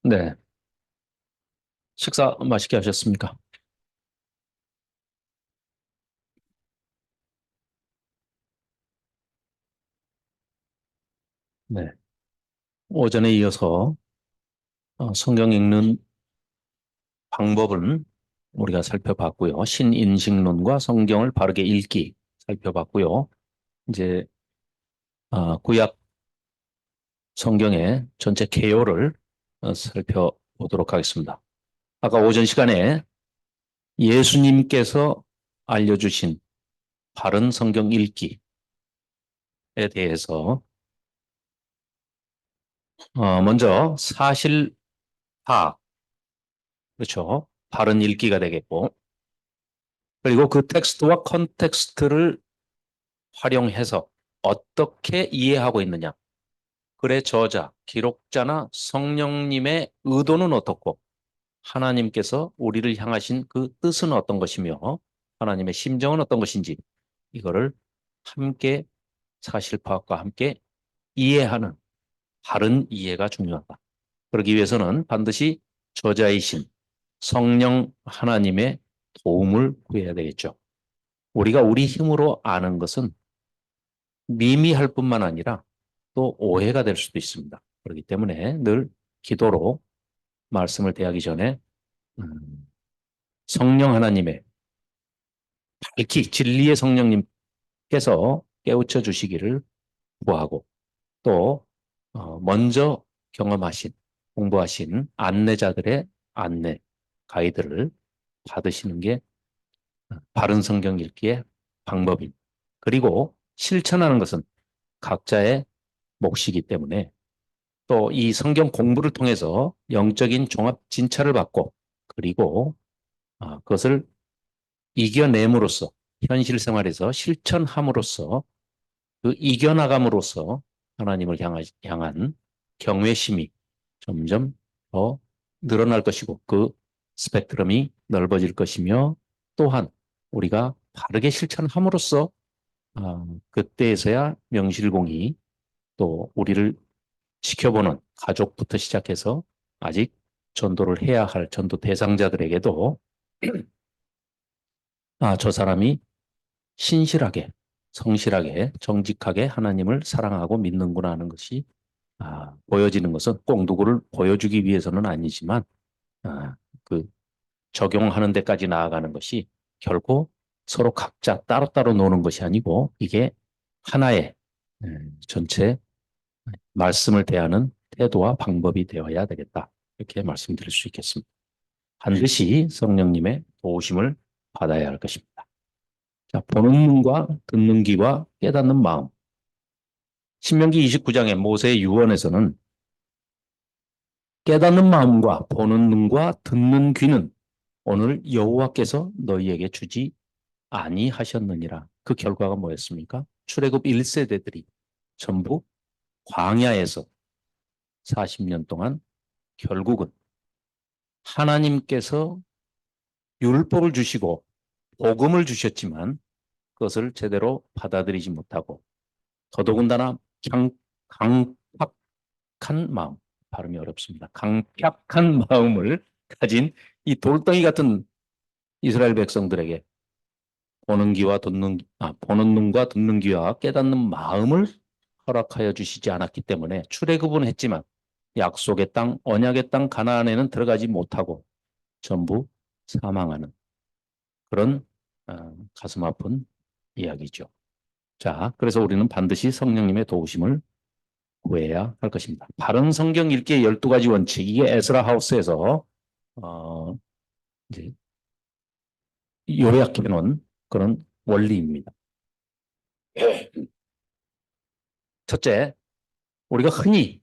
네. 식사 맛있게 하셨습니까? 네. 오전에 이어서 성경 읽는 방법은 우리가 살펴봤고요. 신인식론과 성경을 바르게 읽기 살펴봤고요. 이제 구약 성경의 전체 개요를 살펴보도록 하겠습니다. 아까 오전 시간에 예수님께서 알려주신 바른 성경 읽기에 대해서 먼저 사실 파악, 그렇죠. 바른 읽기가 되겠고, 그리고 그 텍스트와 컨텍스트를 활용해서 어떻게 이해하고 있느냐. 글의 저자, 기록자나 성령님의 의도는 어떻고 하나님께서 우리를 향하신 그 뜻은 어떤 것이며 하나님의 심정은 어떤 것인지 이거를 함께 사실 파악과 함께 이해하는 바른 이해가 중요하다. 그러기 위해서는 반드시 저자이신 성령 하나님의 도움을 구해야 되겠죠. 우리가 우리 힘으로 아는 것은 미미할 뿐만 아니라 또 오해가 될 수도 있습니다. 그렇기 때문에 늘 기도로 말씀을 대하기 전에 성령 하나님의 밝히 진리의 성령님께서 깨우쳐 주시기를 구하고 또 먼저 경험하신 공부하신 안내자들의 안내 가이드를 받으시는 게 바른 성경 읽기의 방법입니다. 그리고 실천하는 것은 각자의 몫이기 때문에 또 이 성경 공부를 통해서 영적인 종합 진찰을 받고 그리고 그것을 이겨냄으로써 현실 생활에서 실천함으로써 그 이겨나감으로써 하나님을 향한 경외심이 점점 더 늘어날 것이고 그 스펙트럼이 넓어질 것이며 또한 우리가 바르게 실천함으로써 그때에서야 명실공히 또 우리를 지켜보는 가족부터 시작해서 아직 전도를 해야 할 전도 대상자들에게도 저 사람이 신실하게, 성실하게, 정직하게 하나님을 사랑하고 믿는구나 하는 것이 보여지는 것은 꼭 누구를 보여주기 위해서는 아니지만 아, 그 적용하는 데까지 나아가는 것이 결코 서로 각자 따로따로 노는 것이 아니고 이게 하나의 전체 말씀을 대하는 태도와 방법이 되어야 되겠다. 이렇게 말씀드릴 수 있겠습니다. 반드시 성령님의 도우심을 받아야 할 것입니다. 자, 보는 눈과 듣는 귀와 깨닫는 마음. 신명기 29장의 모세의 유언에서는 깨닫는 마음과 보는 눈과 듣는 귀는 오늘 여호와께서 너희에게 주지 아니하셨느니라. 그 결과가 뭐였습니까? 출애굽 1세대들이 전부 광야에서 40년 동안 결국은 하나님께서 율법을 주시고 복음을 주셨지만 그것을 제대로 받아들이지 못하고 더더군다나 강팍한 마음, 발음이 어렵습니다. 강팍한 마음을 가진 이 돌덩이 같은 이스라엘 백성들에게 보는 눈과 듣는 귀와 깨닫는 마음을 허락하여 주시지 않았기 때문에 출애굽은 했지만 약속의 땅, 언약의 땅 가나안에는 들어가지 못하고 전부 사망하는 그런 가슴 아픈 이야기죠. 자, 그래서 우리는 반드시 성령님의 도우심을 구해야 할 것입니다. 바른 성경 읽기의 12가지 원칙, 이게 에스라 하우스에서 어, 이제 요약해 놓은 그런 원리입니다. 첫째, 우리가 흔히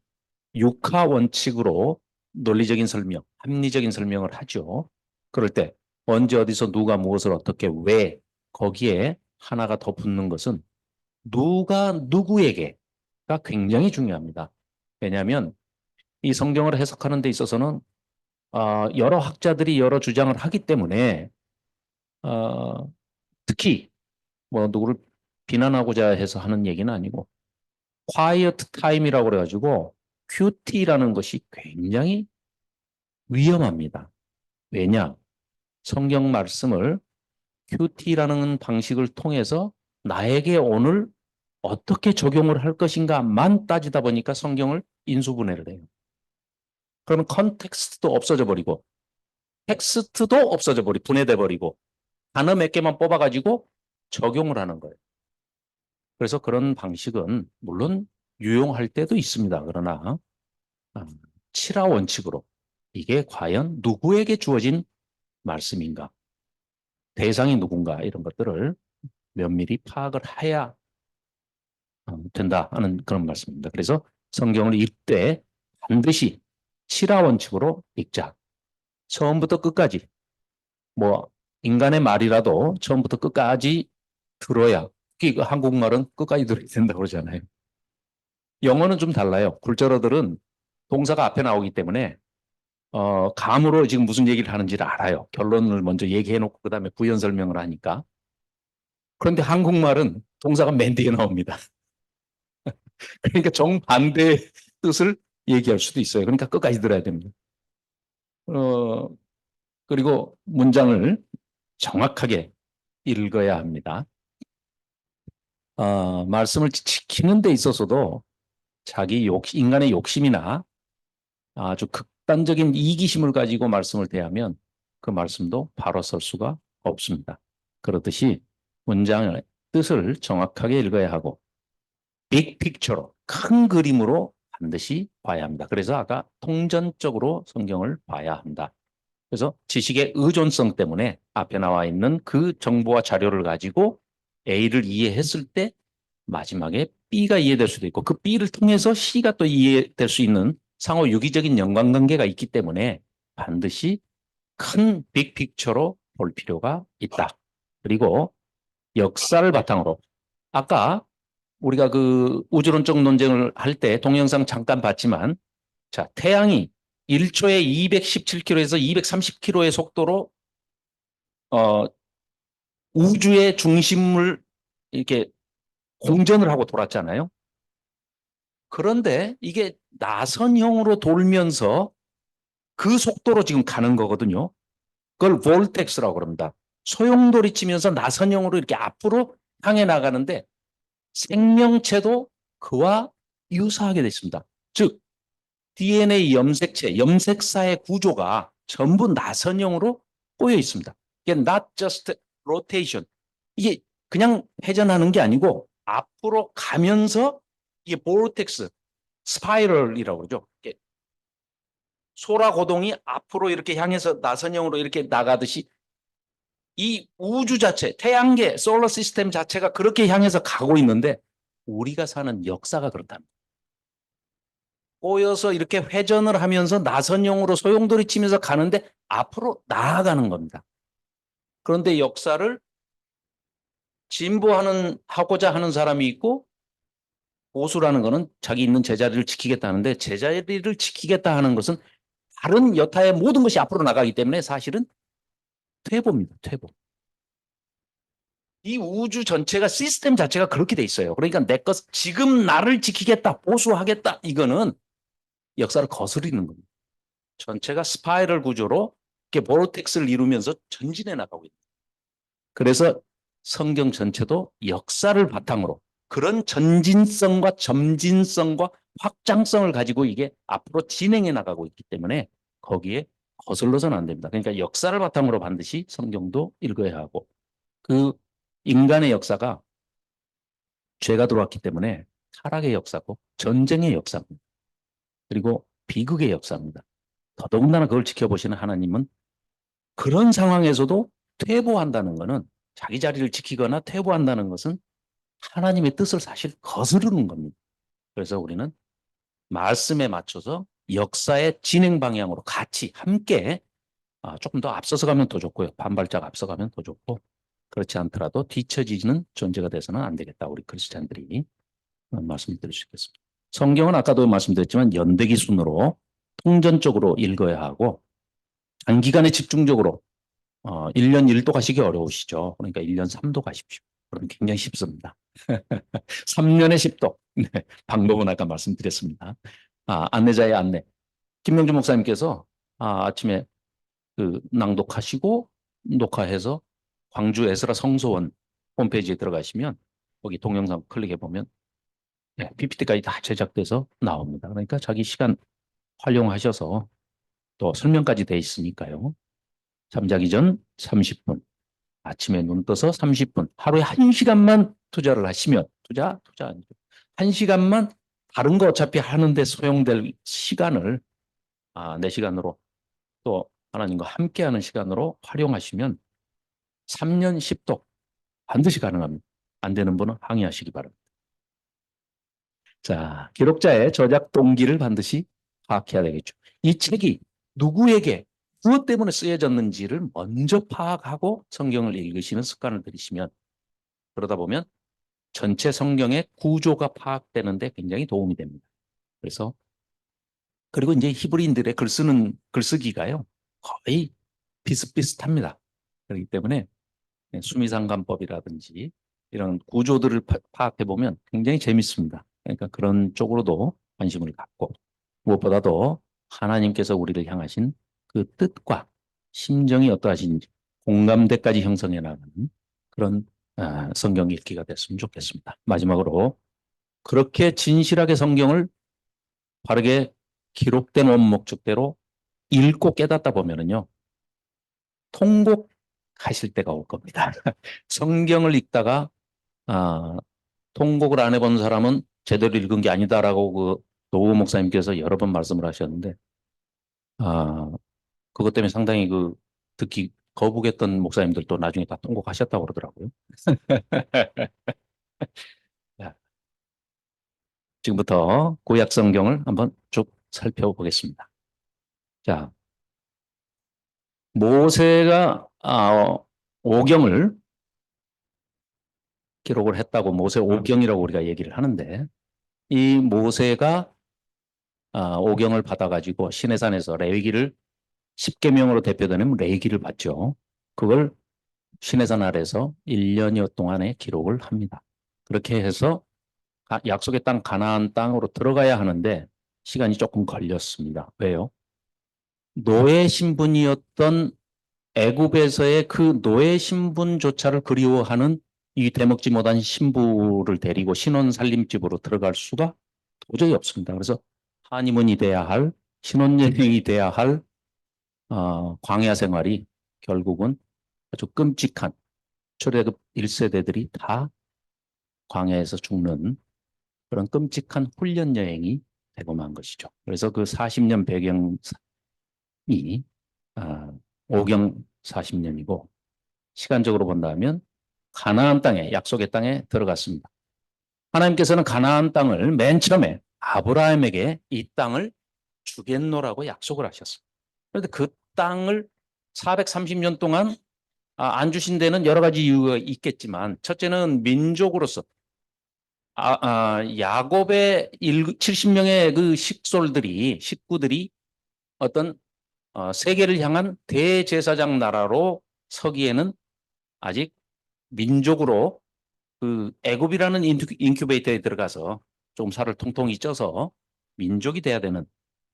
육하 원칙으로 논리적인 설명, 합리적인 설명을 하죠. 그럴 때 언제 어디서 누가 무엇을 어떻게 왜 거기에 하나가 더 붙는 것은 누가 누구에게가 굉장히 중요합니다. 왜냐하면 이 성경을 해석하는 데 있어서는 여러 학자들이 여러 주장을 하기 때문에 어, 특히 뭐 누구를 비난하고자 해서 하는 얘기는 아니고 quiet time이라고 그래가지고 QT라는 것이 굉장히 위험합니다. 왜냐? 성경 말씀을 QT라는 방식을 통해서 나에게 오늘 어떻게 적용을 할 것인가만 따지다 보니까 성경을 인수분해를 해요. 그러면 컨텍스트도 없어져 버리고 텍스트도 없어져 버리고 분해돼 버리고 단어 몇 개만 뽑아가지고 적용을 하는 거예요. 그래서 그런 방식은 물론 유용할 때도 있습니다. 그러나 칠화 원칙으로 이게 과연 누구에게 주어진 말씀인가, 대상이 누군가 이런 것들을 면밀히 파악을 해야 된다 하는 그런 말씀입니다. 그래서 성경을 읽되 반드시 칠화 원칙으로 읽자. 처음부터 끝까지 뭐 인간의 말이라도 처음부터 끝까지 들어야, 특히 그 한국말은 끝까지 들어야 된다고 그러잖아요. 영어는 좀 달라요. 굴절어들은 동사가 앞에 나오기 때문에 감으로 지금 무슨 얘기를 하는지를 알아요. 결론을 먼저 얘기해 놓고 그다음에 부연 설명을 하니까. 그런데 한국말은 동사가 맨 뒤에 나옵니다. 그러니까 정반대의 뜻을 얘기할 수도 있어요. 그러니까 끝까지 들어야 됩니다. 그리고 문장을 정확하게 읽어야 합니다. 말씀을 지키는 데 있어서도 인간의 욕심이나 아주 극단적인 이기심을 가지고 말씀을 대하면 그 말씀도 바로 설 수가 없습니다. 그렇듯이 문장의 뜻을 정확하게 읽어야 하고 빅픽처로 큰 그림으로 반드시 봐야 합니다. 그래서 아까 통전적으로 성경을 봐야 한다. 그래서 지식의 의존성 때문에 앞에 나와 있는 그 정보와 자료를 가지고 A를 이해했을 때 마지막에 B가 이해될 수도 있고 그 B를 통해서 C가 또 이해될 수 있는 상호 유기적인 연관관계가 있기 때문에 반드시 큰 빅픽처로 볼 필요가 있다. 그리고 역사를 바탕으로 아까 우리가 그 우주론적 논쟁을 할 때 동영상 잠깐 봤지만 자, 태양이 1초에 217km에서 230km의 속도로 우주의 중심을 이렇게 공전을 하고 돌았잖아요. 그런데 이게 나선형으로 돌면서 그 속도로 지금 가는 거거든요. 그걸 볼텍스라고 그럽니다. 소용돌이 치면서 나선형으로 이렇게 앞으로 향해 나가는데 생명체도 그와 유사하게 됐습니다. 즉 DNA 염색체, 염색사의 구조가 전부 나선형으로 꼬여 있습니다. 이게 not just rotation. 이게 그냥 회전하는 게 아니고 앞으로 가면서 이게 보르텍스, 스파이럴이라고 그러죠. 소라고동이 앞으로 이렇게 향해서 나선형으로 이렇게 나가듯이 이 우주 자체, 태양계, 솔러 시스템 자체가 그렇게 향해서 가고 있는데 우리가 사는 역사가 그렇답니다. 꼬여서 이렇게 회전을 하면서 나선형으로 소용돌이 치면서 가는데 앞으로 나아가는 겁니다. 그런데 역사를 하고자 하는 사람이 있고 보수라는 것은 자기 있는 제자리를 지키겠다는데 제자리를 지키겠다 하는 것은 다른 여타의 모든 것이 앞으로 나가기 때문에 사실은 퇴보입니다. 퇴보. 이 우주 전체가 시스템 자체가 그렇게 돼 있어요. 그러니까 내 것 지금 나를 지키겠다, 보수하겠다 이거는 역사를 거스르는 겁니다. 전체가 스파이럴 구조로 이렇게 보르텍스를 이루면서 전진해 나가고 있다. 그래서 성경 전체도 역사를 바탕으로 그런 전진성과 점진성과 확장성을 가지고 이게 앞으로 진행해 나가고 있기 때문에 거기에 거슬러서는 안 됩니다. 그러니까 역사를 바탕으로 반드시 성경도 읽어야 하고 그 인간의 역사가 죄가 들어왔기 때문에 타락의 역사고 전쟁의 역사입니다. 그리고 비극의 역사입니다. 더더군다나 그걸 지켜보시는 하나님은 그런 상황에서도 퇴보한다는 것은 자기 자리를 지키거나 퇴보한다는 것은 하나님의 뜻을 사실 거스르는 겁니다. 그래서 우리는 말씀에 맞춰서 역사의 진행 방향으로 같이 함께 조금 더 앞서서 가면 더 좋고요. 반발짝 앞서가면 더 좋고 그렇지 않더라도 뒤처지는 존재가 돼서는 안 되겠다. 우리 크리스찬들이 말씀드릴 수 있겠습니다. 성경은 아까도 말씀드렸지만 연대기 순으로 통전적으로 읽어야 하고 단기간에 집중적으로 1년 1도 가시기 어려우시죠. 그러니까 1년 3도 가십시오. 그럼 굉장히 쉽습니다. 3년에 10도. 네, 방법은 아까 말씀드렸습니다. 안내자의 안내. 김명주 목사님께서 아침에 그 낭독하시고 녹화해서 광주 에스라 성소원 홈페이지에 들어가시면 거기 동영상 클릭해 보면 PPT까지 다 제작돼서 나옵니다. 그러니까 자기 시간 활용하셔서 또 설명까지 돼 있으니까요. 잠자기 전 30분, 아침에 눈 떠서 30분, 하루에 1시간만 투자를 하시면 투자 아니죠. 1시간만 다른 거 어차피 하는데 소용될 시간을 내 시간으로 또 하나님과 함께하는 시간으로 활용하시면 3년 10독 반드시 가능합니다. 안 되는 분은 항의하시기 바랍니다. 자, 기록자의 저작 동기를 반드시 파악해야 되겠죠. 이 책이 누구에게 무엇 때문에 쓰여졌는지를 먼저 파악하고 성경을 읽으시는 습관을 들이시면 그러다 보면 전체 성경의 구조가 파악되는데 굉장히 도움이 됩니다. 그래서 그리고 이제 히브리인들의 글쓰기가요 거의 비슷비슷합니다. 그렇기 때문에 수미상관법이라든지 이런 구조들을 파악해 보면 굉장히 재밌습니다. 그러니까 그런 쪽으로도 관심을 갖고 무엇보다도 하나님께서 우리를 향하신 그 뜻과 심정이 어떠하신지 공감대까지 형성해 나가는 그런 성경 읽기가 됐으면 좋겠습니다. 마지막으로 그렇게 진실하게 성경을 바르게 기록된 원목적대로 읽고 깨닫다 보면은요 통곡하실 때가 올 겁니다. 성경을 읽다가 통곡을 안 해본 사람은 제대로 읽은 게 아니다라고 그 노우 목사님께서 여러 번 말씀을 하셨는데 그것 때문에 상당히 그 듣기 거북했던 목사님들도 나중에 다 통곡하셨다고 그러더라고요. 지금부터 구약 성경을 한번 쭉 살펴보겠습니다. 자, 모세가 오경을 기록을 했다고 모세 오경이라고 우리가 얘기를 하는데 이 모세가 오경을 받아가지고 시내산에서 레위기를 10계명으로 대표되는 레위기를 받죠. 그걸 시내산 아래서 1년여 동안의 기록을 합니다. 그렇게 해서 약속의 땅 가나안 땅으로 들어가야 하는데 시간이 조금 걸렸습니다. 왜요? 노예 신분이었던 애굽에서의 그 노예 신분조차를 그리워하는 이 대먹지 못한 신부를 데리고 신혼 살림집으로 들어갈 수가 도저히 없습니다. 그래서 하니문이 돼야 할 신혼여행이 돼야 할 광야 생활이 결국은 아주 끔찍한 출애굽 1세대들이 다 광야에서 죽는 그런 끔찍한 훈련 여행이 되고 만 것이죠. 그래서 그 40년 배경이 오경 40년이고 시간적으로 본다면 가나안 땅에 약속의 땅에 들어갔습니다. 하나님께서는 가나안 땅을 맨 처음에 아브라함에게 이 땅을 주겠노라고 약속을 하셨습니다. 그런데 그 땅을 430년 동안 안 주신 데는 여러 가지 이유가 있겠지만 첫째는 민족으로서 야곱의 70명의 그 식구들이 어떤 세계를 향한 대제사장 나라로 서기에는 아직 민족으로 그 애굽이라는 인큐베이터에 들어가서 좀 살을 통통이 쪄서 민족이 돼야 되는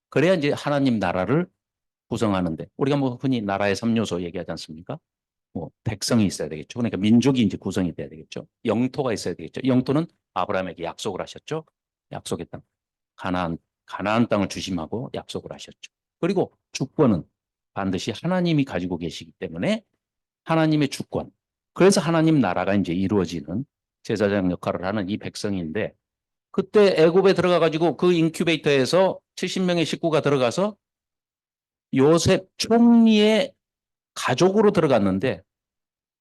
그래야 이제 하나님 나라를 구성하는데 우리가 뭐 흔히 나라의 3요소 얘기하지 않습니까? 뭐 백성이 있어야 되겠죠. 그러니까 민족이 이제 구성이 돼야 되겠죠. 영토가 있어야 되겠죠. 영토는 아브라함에게 약속을 하셨죠. 약속의 땅 가나안 땅을 주심하고 약속을 하셨죠. 그리고 주권은 반드시 하나님이 가지고 계시기 때문에 하나님의 주권. 그래서 하나님 나라가 이제 이루어지는 제사장 역할을 하는 이 백성인데 그때 애굽에 들어가 가지고 그 인큐베이터에서 70명의 식구가 들어가서 요셉 총리의 가족으로 들어갔는데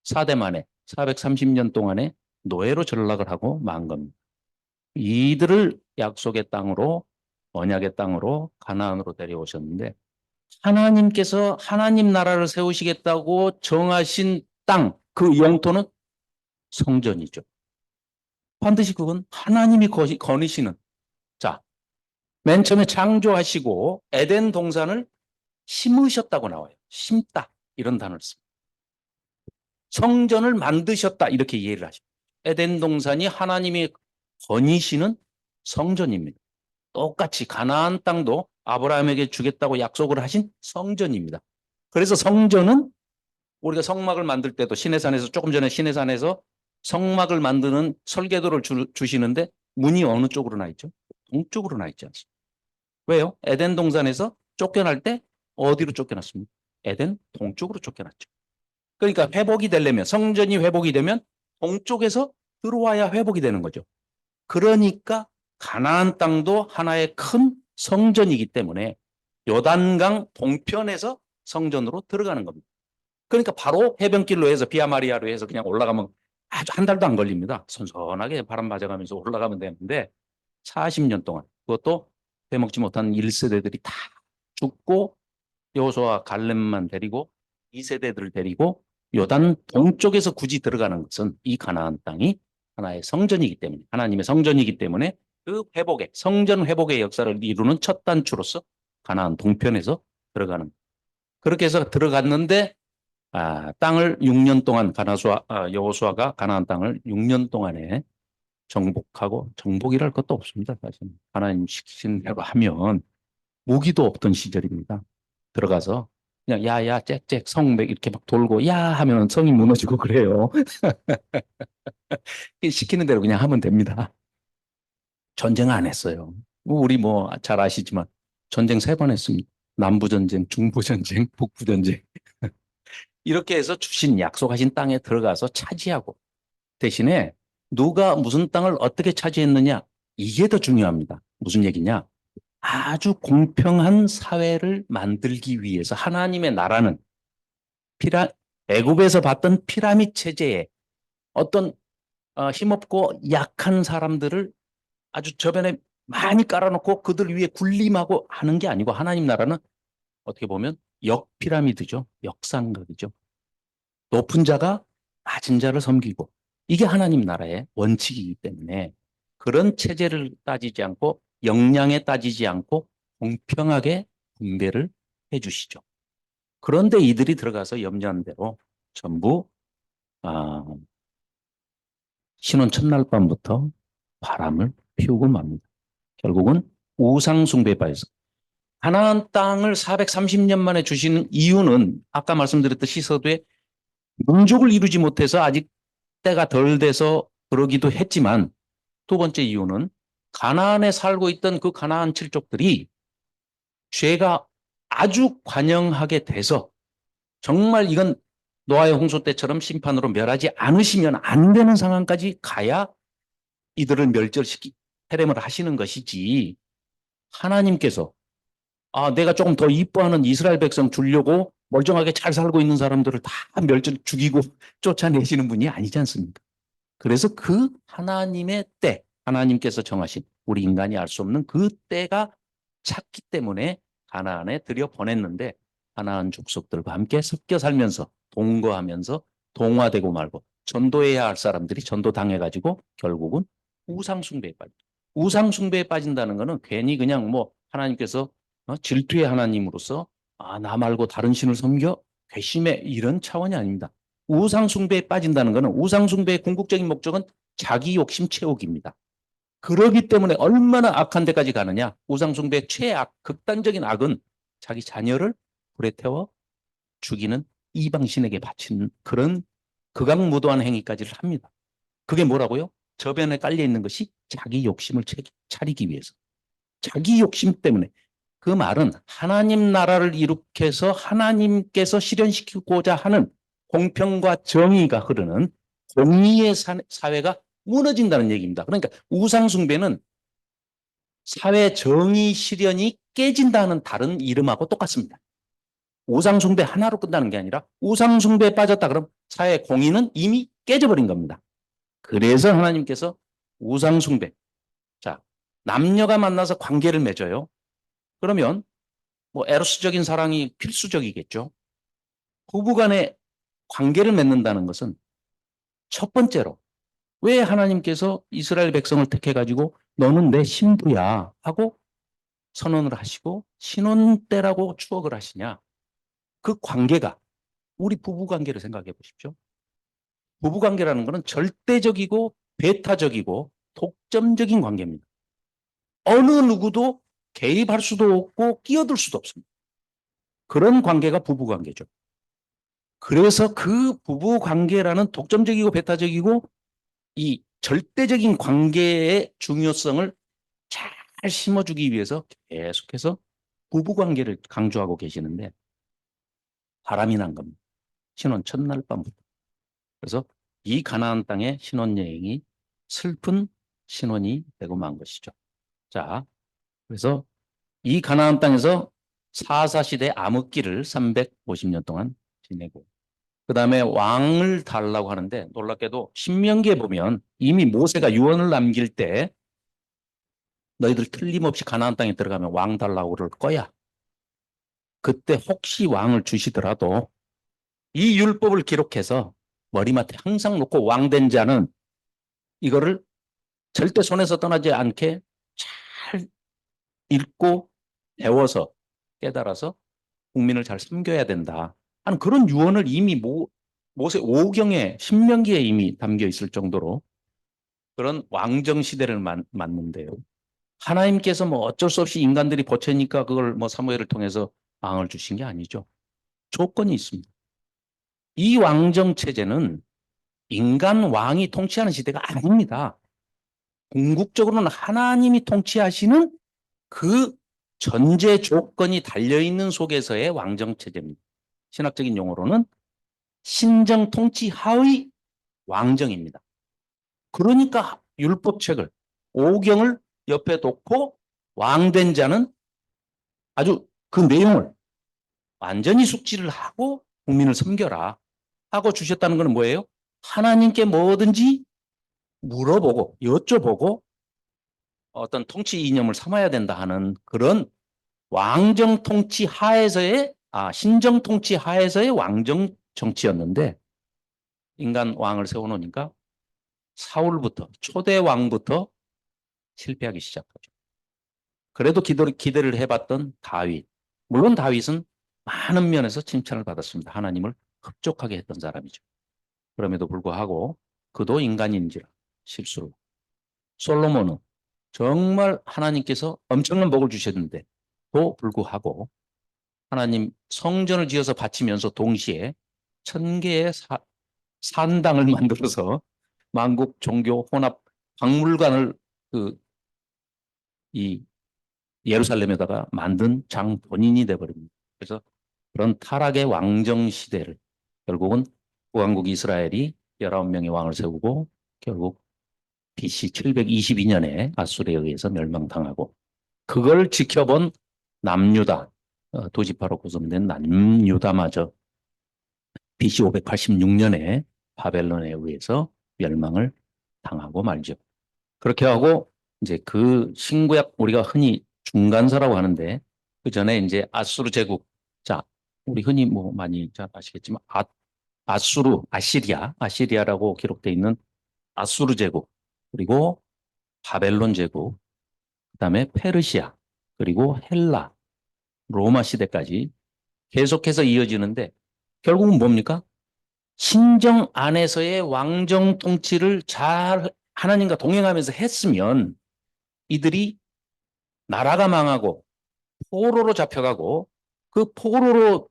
4대 만에 430년 동안에 노예로 전락을 하고 만 겁니다. 이들을 약속의 땅으로 언약의 땅으로 가나안으로 데려오셨는데 하나님께서 하나님 나라를 세우시겠다고 정하신 땅, 그 영토는 성전이죠. 반드시 그건 하나님이 거니시는. 자, 맨 처음에 창조하시고 에덴 동산을 심으셨다고 나와요. 심다 이런 단어를 씁니다. 성전을 만드셨다 이렇게 이해를 하십니다. 에덴 동산이 하나님이 거니시는 성전입니다. 똑같이 가나안 땅도 아브라함에게 주겠다고 약속을 하신 성전입니다. 그래서 성전은 우리가 성막을 만들 때도 시내산에서 조금 전에 시내산에서 성막을 만드는 설계도를 주시는데 문이 어느 쪽으로 나 있죠? 동쪽으로 나 있지 않습니까? 왜요? 에덴 동산에서 쫓겨날 때 어디로 쫓겨났습니까? 에덴 동쪽으로 쫓겨났죠. 그러니까 회복이 되려면 성전이 회복이 되면 동쪽에서 들어와야 회복이 되는 거죠. 그러니까 가나안 땅도 하나의 큰 성전이기 때문에 요단강 동편에서 성전으로 들어가는 겁니다. 그러니까 바로 해변길로 해서 비아마리아로 해서 그냥 올라가면 아주 한 달도 안 걸립니다. 선선하게 바람 맞아가면서 올라가면 되는데 40년 동안 그것도 빼먹지 못한 1세대들이 다 죽고 여호수아 갈렙만 데리고 2세대들을 데리고 요단 동쪽에서 굳이 들어가는 것은 이 가나안 땅이 하나의 성전이기 때문에 하나님의 성전이기 때문에 그 회복의 성전 회복의 역사를 이루는 첫 단추로서 가나안 동편에서 들어가는 그렇게 해서 들어갔는데 땅을 6년 동안 여호수아가 가나안 땅을 6년 동안에 정복하고 정복이랄 것도 없습니다. 사실 하나님 시키신 대로 하면 무기도 없던 시절입니다. 들어가서 그냥 야야 짹짹 성맥 이렇게 막 돌고 야 하면 성이 무너지고 그래요. 시키는 대로 그냥 하면 됩니다. 전쟁 안 했어요. 우리 뭐 잘 아시지만 전쟁 3번 했습니다. 남부전쟁, 중부전쟁, 북부전쟁. 이렇게 해서 주신 약속하신 땅에 들어가서 차지하고 대신에 누가 무슨 땅을 어떻게 차지했느냐 이게 더 중요합니다. 무슨 얘기냐? 아주 공평한 사회를 만들기 위해서 하나님의 나라는 애굽에서 봤던 피라미드 체제에 어떤 힘없고 약한 사람들을 아주 저변에 많이 깔아놓고 그들 위에 군림하고 하는 게 아니고 하나님 나라는 어떻게 보면 역피라미드죠. 역삼각이죠. 높은 자가 낮은 자를 섬기고 이게 하나님 나라의 원칙이기 때문에 그런 체제를 따지지 않고 역량에 따지지 않고 공평하게 분배를 해주시죠. 그런데 이들이 들어가서 염려한 대로 전부 신혼 첫날 밤부터 바람을 피우고 맙니다. 결국은 우상 숭배에 빠져서 가나안 땅을 430년 만에 주시는 이유는 아까 말씀드렸듯이 서두에 민족을 이루지 못해서 아직 때가 덜 돼서 그러기도 했지만 두 번째 이유는 가나안에 살고 있던 그 가나안 칠족들이 죄가 아주 관영하게 돼서 정말 이건 노아의 홍수 때처럼 심판으로 멸하지 않으시면 안 되는 상황까지 가야 이들을 해렘을 하시는 것이지 하나님께서 내가 조금 더 이뻐하는 이스라엘 백성 주려고 멀쩡하게 잘 살고 있는 사람들을 다 죽이고 쫓아내시는 분이 아니지 않습니까? 그래서 그 하나님의 때, 하나님께서 정하신 우리 인간이 알 수 없는 그 때가 찼기 때문에 가나안에 들여보냈는데 가나안 족속들과 함께 섞여 살면서 동거하면서 동화되고 말고 전도해야 할 사람들이 전도당해가지고 결국은 우상숭배에 빠져. 우상숭배에 빠진다는 것은 괜히 그냥 뭐 하나님께서 질투의 하나님으로서 나 말고 다른 신을 섬겨 괘씸해 이런 차원이 아닙니다. 우상숭배에 빠진다는 것은 우상숭배의 궁극적인 목적은 자기 욕심 채우기입니다. 그러기 때문에 얼마나 악한 데까지 가느냐. 우상숭배의 최악, 극단적인 악은 자기 자녀를 불에 태워 죽이는 이방신에게 바치는 그런 극악무도한 행위까지를 합니다. 그게 뭐라고요? 저변에 깔려 있는 것이 자기 욕심을 차리기 위해서. 자기 욕심 때문에. 그 말은 하나님 나라를 일으켜서 하나님께서 실현시키고자 하는 공평과 정의가 흐르는 공의의 사회가 무너진다는 얘기입니다. 그러니까 우상숭배는 사회 정의 실현이 깨진다는 다른 이름하고 똑같습니다. 우상숭배 하나로 끝나는 게 아니라 우상숭배에 빠졌다 그럼 사회 공의는 이미 깨져버린 겁니다. 그래서 하나님께서 우상숭배, 자, 남녀가 만나서 관계를 맺어요. 그러면 뭐 에로스적인 사랑이 필수적이겠죠. 부부간의 관계를 맺는다는 것은 첫 번째로 왜 하나님께서 이스라엘 백성을 택해가지고 너는 내 신부야 하고 선언을 하시고 신혼 때라고 추억을 하시냐. 그 관계가 우리 부부관계를 생각해 보십시오. 부부관계라는 것은 절대적이고 배타적이고 독점적인 관계입니다. 어느 누구도 개입할 수도 없고 끼어들 수도 없습니다. 그런 관계가 부부 관계죠. 그래서 그 부부 관계라는 독점적이고 배타적이고 이 절대적인 관계의 중요성을 잘 심어주기 위해서 계속해서 부부 관계를 강조하고 계시는데 바람이 난 겁니다. 신혼 첫날 밤부터. 그래서 이 가나안 땅의 신혼여행이 슬픈 신혼이 되고 만 것이죠. 자, 그래서 이 가나안 땅에서 사사시대 암흑기를 350년 동안 지내고 그 다음에 왕을 달라고 하는데 놀랍게도 신명기에 보면 이미 모세가 유언을 남길 때 너희들 틀림없이 가나안 땅에 들어가면 왕 달라고 그럴 거야. 그때 혹시 왕을 주시더라도 이 율법을 기록해서 머리맡에 항상 놓고 왕된 자는 이거를 절대 손에서 떠나지 않게 잘 읽고 배워서 깨달아서 국민을 잘 섬겨야 된다 하는 그런 유언을 이미 모세 5경에 신명기에 이미 담겨 있을 정도로 그런 왕정 시대를 맞는데요. 하나님께서 뭐 어쩔 수 없이 인간들이 버티니까 그걸 뭐 사무엘을 통해서 왕을 주신 게 아니죠. 조건이 있습니다. 이 왕정 체제는 인간 왕이 통치하는 시대가 아닙니다. 궁극적으로는 하나님이 통치하시는 그 전제 조건이 달려있는 속에서의 왕정 체제입니다. 신학적인 용어로는 신정 통치 하의 왕정입니다. 그러니까 율법책을 오경을 옆에 놓고 왕된 자는 아주 그 내용을 완전히 숙지를 하고 국민을 섬겨라 하고 주셨다는 것은 뭐예요? 하나님께 뭐든지 물어보고 여쭤보고 어떤 통치 이념을 삼아야 된다 하는 그런 왕정 통치 하에서의 신정 통치 하에서의 왕정 정치였는데 인간 왕을 세워놓으니까 사울부터 초대 왕부터 실패하기 시작하죠. 그래도 기대를 해봤던 다윗. 물론 다윗은 많은 면에서 칭찬을 받았습니다. 하나님을 흡족하게 했던 사람이죠. 그럼에도 불구하고 그도 인간인지라 실수로. 솔로몬은 정말 하나님께서 엄청난 복을 주셨는데도 불구하고 하나님 성전을 지어서 바치면서 동시에 1000개의 산당을 만들어서 만국 종교 혼합 박물관을 이 예루살렘에다가 만든 장 본인이 돼버립니다. 그래서 그런 타락의 왕정 시대를 결국은 후왕국 이스라엘이 19명의 왕을 세우고 결국 BC 722년에 아수르에 의해서 멸망당하고 그걸 지켜본 남유다 두 지파로 구성된 남유다마저 BC 586년에 바벨론에 의해서 멸망을 당하고 말죠. 그렇게 하고 이제 그 신구약 우리가 흔히 중간서라고 하는데 그 전에 이제 아수르 제국 자 우리 흔히 뭐 많이 잘 아시겠지만 아시리아라고 기록되어 있는 아수르 제국 그리고 바벨론 제국 그다음에 페르시아 그리고 헬라 로마 시대까지 계속해서 이어지는데 결국은 뭡니까? 신정 안에서의 왕정 통치를 잘 하나님과 동행하면서 했으면 이들이 나라가 망하고 포로로 잡혀가고 그 포로로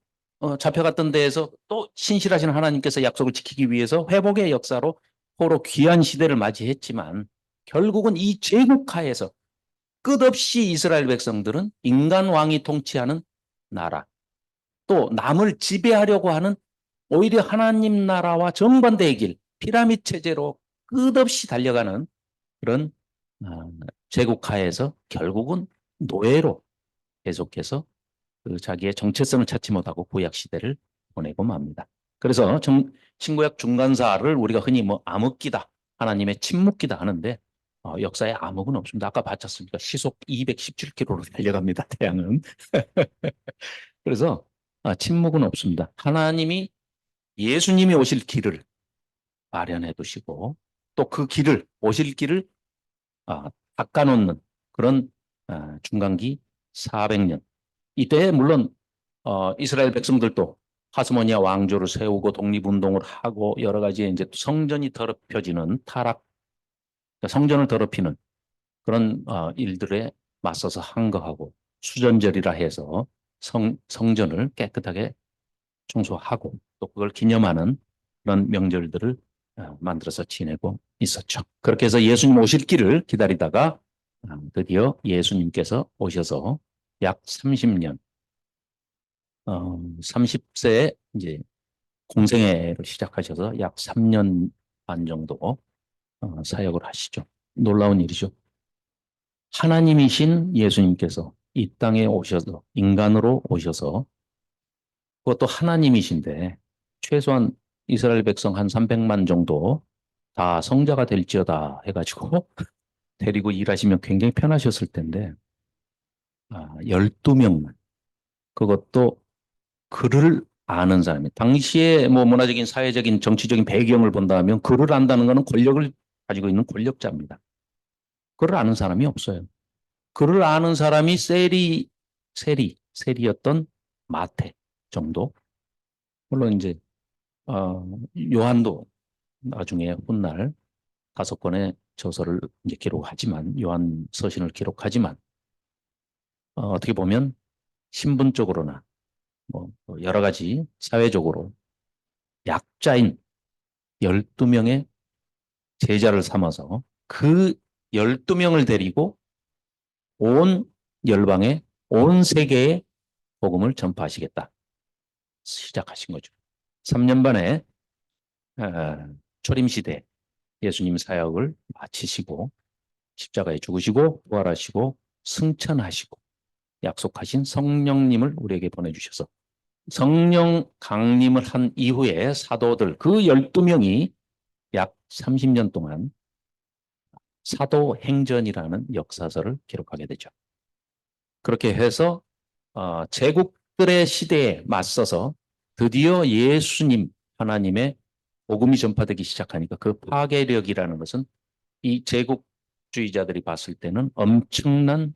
잡혀갔던 데에서 또 신실하신 하나님께서 약속을 지키기 위해서 회복의 역사로 포로 귀한 시대를 맞이했지만 결국은 이 제국하에서 끝없이 이스라엘 백성들은 인간 왕이 통치하는 나라 또 남을 지배하려고 하는 오히려 하나님 나라와 정반대의 길 피라미드 체제로 끝없이 달려가는 그런 제국하에서 결국은 노예로 계속해서 그 자기의 정체성을 찾지 못하고 구약 시대를 보내고 맙니다. 그래서 신구약 중간사를 우리가 흔히 뭐 암흑기다, 하나님의 침묵기다 하는데 역사에 암흑은 없습니다. 아까 봤지 않습니까? 시속 217km로 달려갑니다. 태양은. 그래서 침묵은 없습니다. 하나님이 예수님이 오실 길을 마련해 두시고 또 그 길을 오실 길을 닦아놓는 그런 중간기 400년. 이때 물론 이스라엘 백성들도 하스모니아 왕조를 세우고 독립운동을 하고 여러 가지 이제 성전이 더럽혀지는 타락, 성전을 더럽히는 그런 일들에 맞서서 항거하고 수전절이라 해서 성전을 깨끗하게 청소하고 또 그걸 기념하는 그런 명절들을 만들어서 지내고 있었죠. 그렇게 해서 예수님 오실 길을 기다리다가 드디어 예수님께서 오셔서 약 30년, 30세에 이제 공생애를 시작하셔서 약 3년 반 정도 사역을 하시죠. 놀라운 일이죠. 하나님이신 예수님께서 이 땅에 오셔서 인간으로 오셔서 그것도 하나님이신데 최소한 이스라엘 백성 한 300만 정도 다 성자가 될지어다 해가지고 데리고 일하시면 굉장히 편하셨을 텐데 12명만 그것도 그를 아는 사람이 당시에 뭐 문화적인 사회적인 정치적인 배경을 본다면 그를 안다는 것은 권력을 가지고 있는 권력자입니다. 그를 아는 사람이 없어요. 그를 아는 사람이 세리였던 마태 정도. 물론 이제 요한도 나중에 훗날 5권의 저서를 이제 기록하지만 요한 서신을 기록하지만 어떻게 보면 신분적으로나 뭐 여러 가지 사회적으로 약자인 12명의 제자를 삼아서 그 12명을 데리고 온 열방에 온 세계에 복음을 전파하시겠다 시작하신 거죠. 3년 반에 초림시대 예수님 사역을 마치시고 십자가에 죽으시고 부활하시고 승천하시고 약속하신 성령님을 우리에게 보내주셔서 성령 강림을 한 이후에 사도들 그 12명이 약 30년 동안 사도행전이라는 역사서를 기록하게 되죠. 그렇게 해서 제국들의 시대에 맞서서 드디어 예수님 하나님의 복음이 전파되기 시작하니까 그 파괴력이라는 것은 이 제국주의자들이 봤을 때는 엄청난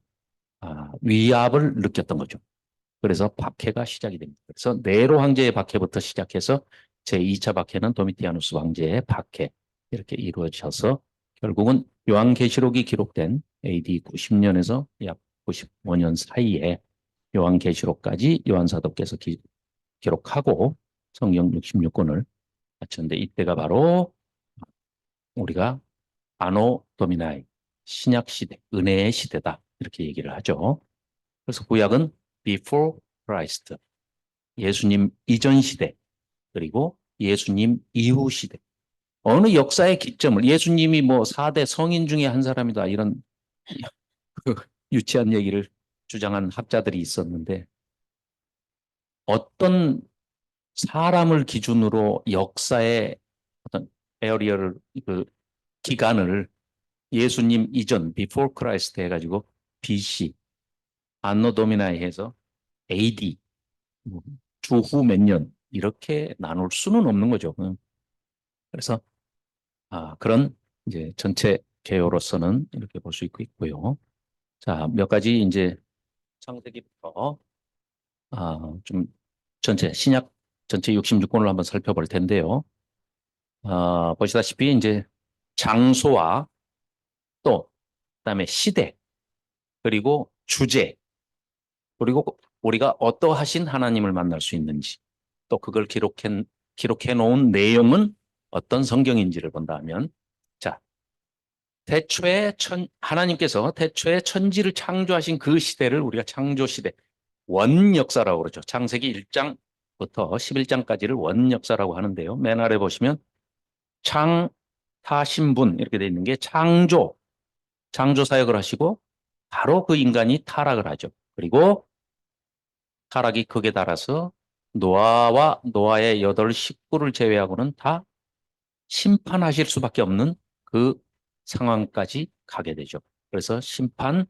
위압을 느꼈던 거죠. 그래서 박해가 시작이 됩니다. 그래서 네로 황제의 박해부터 시작해서 제2차 박해는 도미티아누스 황제의 박해 이렇게 이루어져서 결국은 요한계시록이 기록된 AD 90년에서 약 95년 사이에 요한계시록까지 요한사도께서 기록하고 성경 66권을 마쳤는데 이때가 바로 우리가 아노 도미나이 신약 시대, 은혜의 시대다 이렇게 얘기를 하죠. 그래서 구약은 before Christ, 예수님 이전 시대, 그리고 예수님 이후 시대. 어느 역사의 기점을 예수님이 뭐 4대 성인 중에 한 사람이다 이런 유치한 얘기를 주장한 학자들이 있었는데 어떤 사람을 기준으로 역사의 어떤 에어리어를 그 기간을 예수님 이전 before Christ 해가지고 BC 안노 도미나이 해서 AD 주후 몇 년 이렇게 나눌 수는 없는 거죠. 그래서 그런 이제 전체 개요로서는 이렇게 볼 수 있고요. 자, 몇 가지 이제 창세기부터 좀 전체 신약 전체 66권을 한번 살펴볼 텐데요. 보시다시피 이제 장소와 또 그다음에 시대 그리고 주제 그리고 우리가 어떠하신 하나님을 만날 수 있는지 또 그걸 기록해 놓은 내용은 어떤 성경인지를 본다면 자 태초에 하나님께서 태초에 천지를 창조하신 그 시대를 우리가 창조시대 원역사라고 그러죠. 창세기 1장부터 11장까지를 원역사라고 하는데요. 맨 아래 보시면 창타신분 이렇게 돼 있는 게 창조 사역을 하시고 바로 그 인간이 타락을 하죠. 그리고 타락이 극에 달아서 노아와 노아의 8 식구를 제외하고는 다 심판하실 수밖에 없는 그 상황까지 가게 되죠. 그래서 심판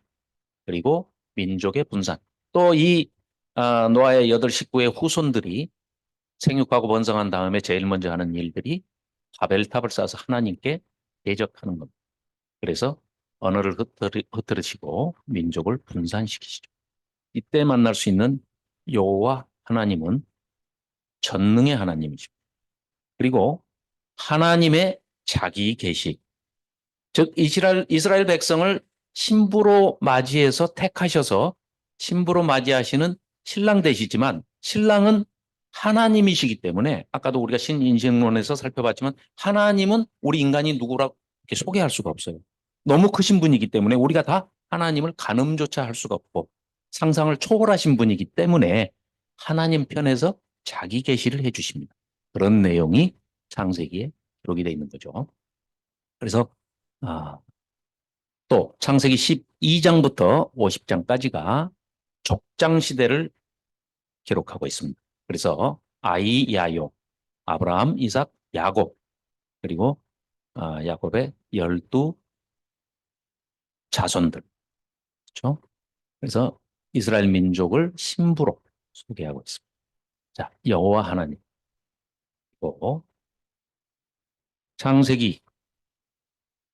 그리고 민족의 분산 또 이 노아의 8 식구의 후손들이 생육하고 번성한 다음에 제일 먼저 하는 일들이 바벨탑을 쌓아서 하나님께 대적하는 겁니다. 그래서 언어를 흩트르시고 민족을 분산시키시죠. 이때 만날 수 있는 여호와 하나님은 전능의 하나님이십니다. 그리고 하나님의 자기 계시, 즉 이스라엘 백성을 신부로 맞이해서 택하셔서 신부로 맞이하시는 신랑 되시지만 신랑은 하나님이시기 때문에 아까도 우리가 신인식론에서 살펴봤지만 하나님은 우리 인간이 누구라고 이렇게 소개할 수가 없어요. 너무 크신 분이기 때문에 우리가 다 하나님을 가늠조차 할 수가 없고 상상을 초월하신 분이기 때문에 하나님 편에서 자기 계시를 해주십니다. 그런 내용이 창세기에 기록이 되어 있는 거죠. 그래서 또 창세기 12장부터 50장까지가 족장 시대를 기록하고 있습니다. 그래서 아이, 야요, 아브라함, 이삭, 야곱 그리고 야곱의 12 자손들 그렇죠? 그래서 이스라엘 민족을 신부로 소개하고 있습니다. 자, 여호와 하나님. 또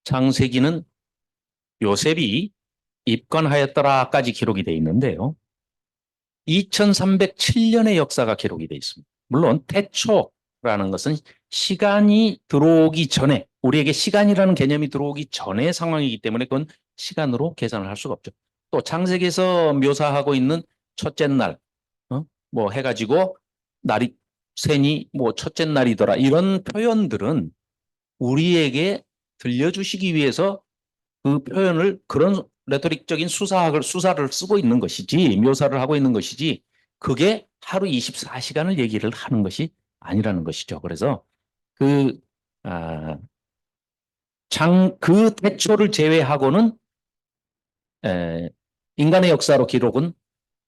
창세기는 요셉이 입건하였더라까지 기록이 되어 있는데요. 2307년의 역사가 기록이 되어 있습니다. 물론 태초라는 것은 시간이 들어오기 전에 우리에게 시간이라는 개념이 들어오기 전의 상황이기 때문에 그건 시간으로 계산을 할 수가 없죠. 또 창세기에서 묘사하고 있는 첫째 날, 뭐 해가지고 날이 샌이 뭐 첫째 날이더라 이런 표현들은 우리에게 들려주시기 위해서 그 표현을 그런 레토릭적인 수사를 쓰고 있는 것이지 묘사를 하고 있는 것이지 그게 하루 24시간을 얘기를 하는 것이 아니라는 것이죠. 그래서 그, 아, 그 태초를 제외하고는 인간의 역사로 기록은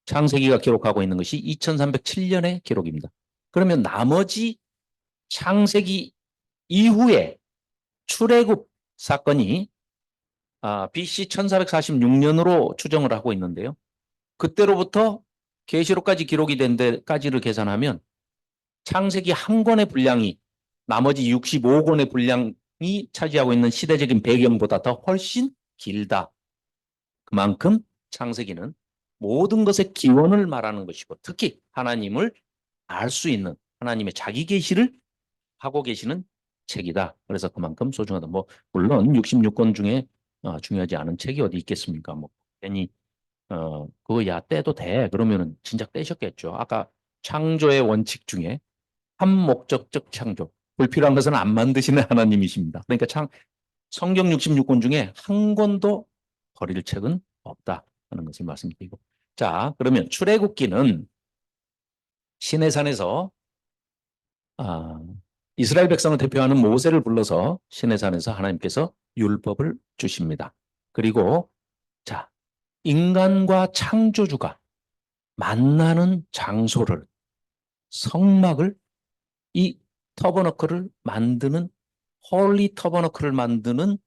창세기가 기록하고 있는 것이 2307년의 기록입니다. 그러면 나머지 창세기 이후에 출애굽 사건이 BC 1446년으로 추정을 하고 있는데요. 그때로부터 계시록까지 기록이 된 데까지를 계산하면 창세기 한 권의 분량이 나머지 65권의 분량이 차지하고 있는 시대적인 배경보다 더 훨씬 길다. 그만큼 창세기는 모든 것의 기원을 말하는 것이고 특히 하나님을 알 수 있는 하나님의 자기 계시를 하고 계시는 책이다. 그래서 그만큼 소중하다. 뭐 물론 66권 중에 중요하지 않은 책이 어디 있겠습니까? 뭐 괜히 그거 야 떼도 돼. 그러면은 진작 떼셨겠죠. 아까 창조의 원칙 중에 한 목적적 창조. 불필요한 것은 안 만드시는 하나님이십니다. 그러니까 성경 66권 중에 한 권도 버릴 책은 없다 하는 것을 말씀드리고. 자, 그러면 출애굽기는 시내산에서 이스라엘 백성을 대표하는 모세를 불러서 시내산에서 하나님께서 율법을 주십니다. 그리고 자, 인간과 창조주가 만나는 장소를 성막을 이 터버너클을 만드는 홀리 터버너클을 만드는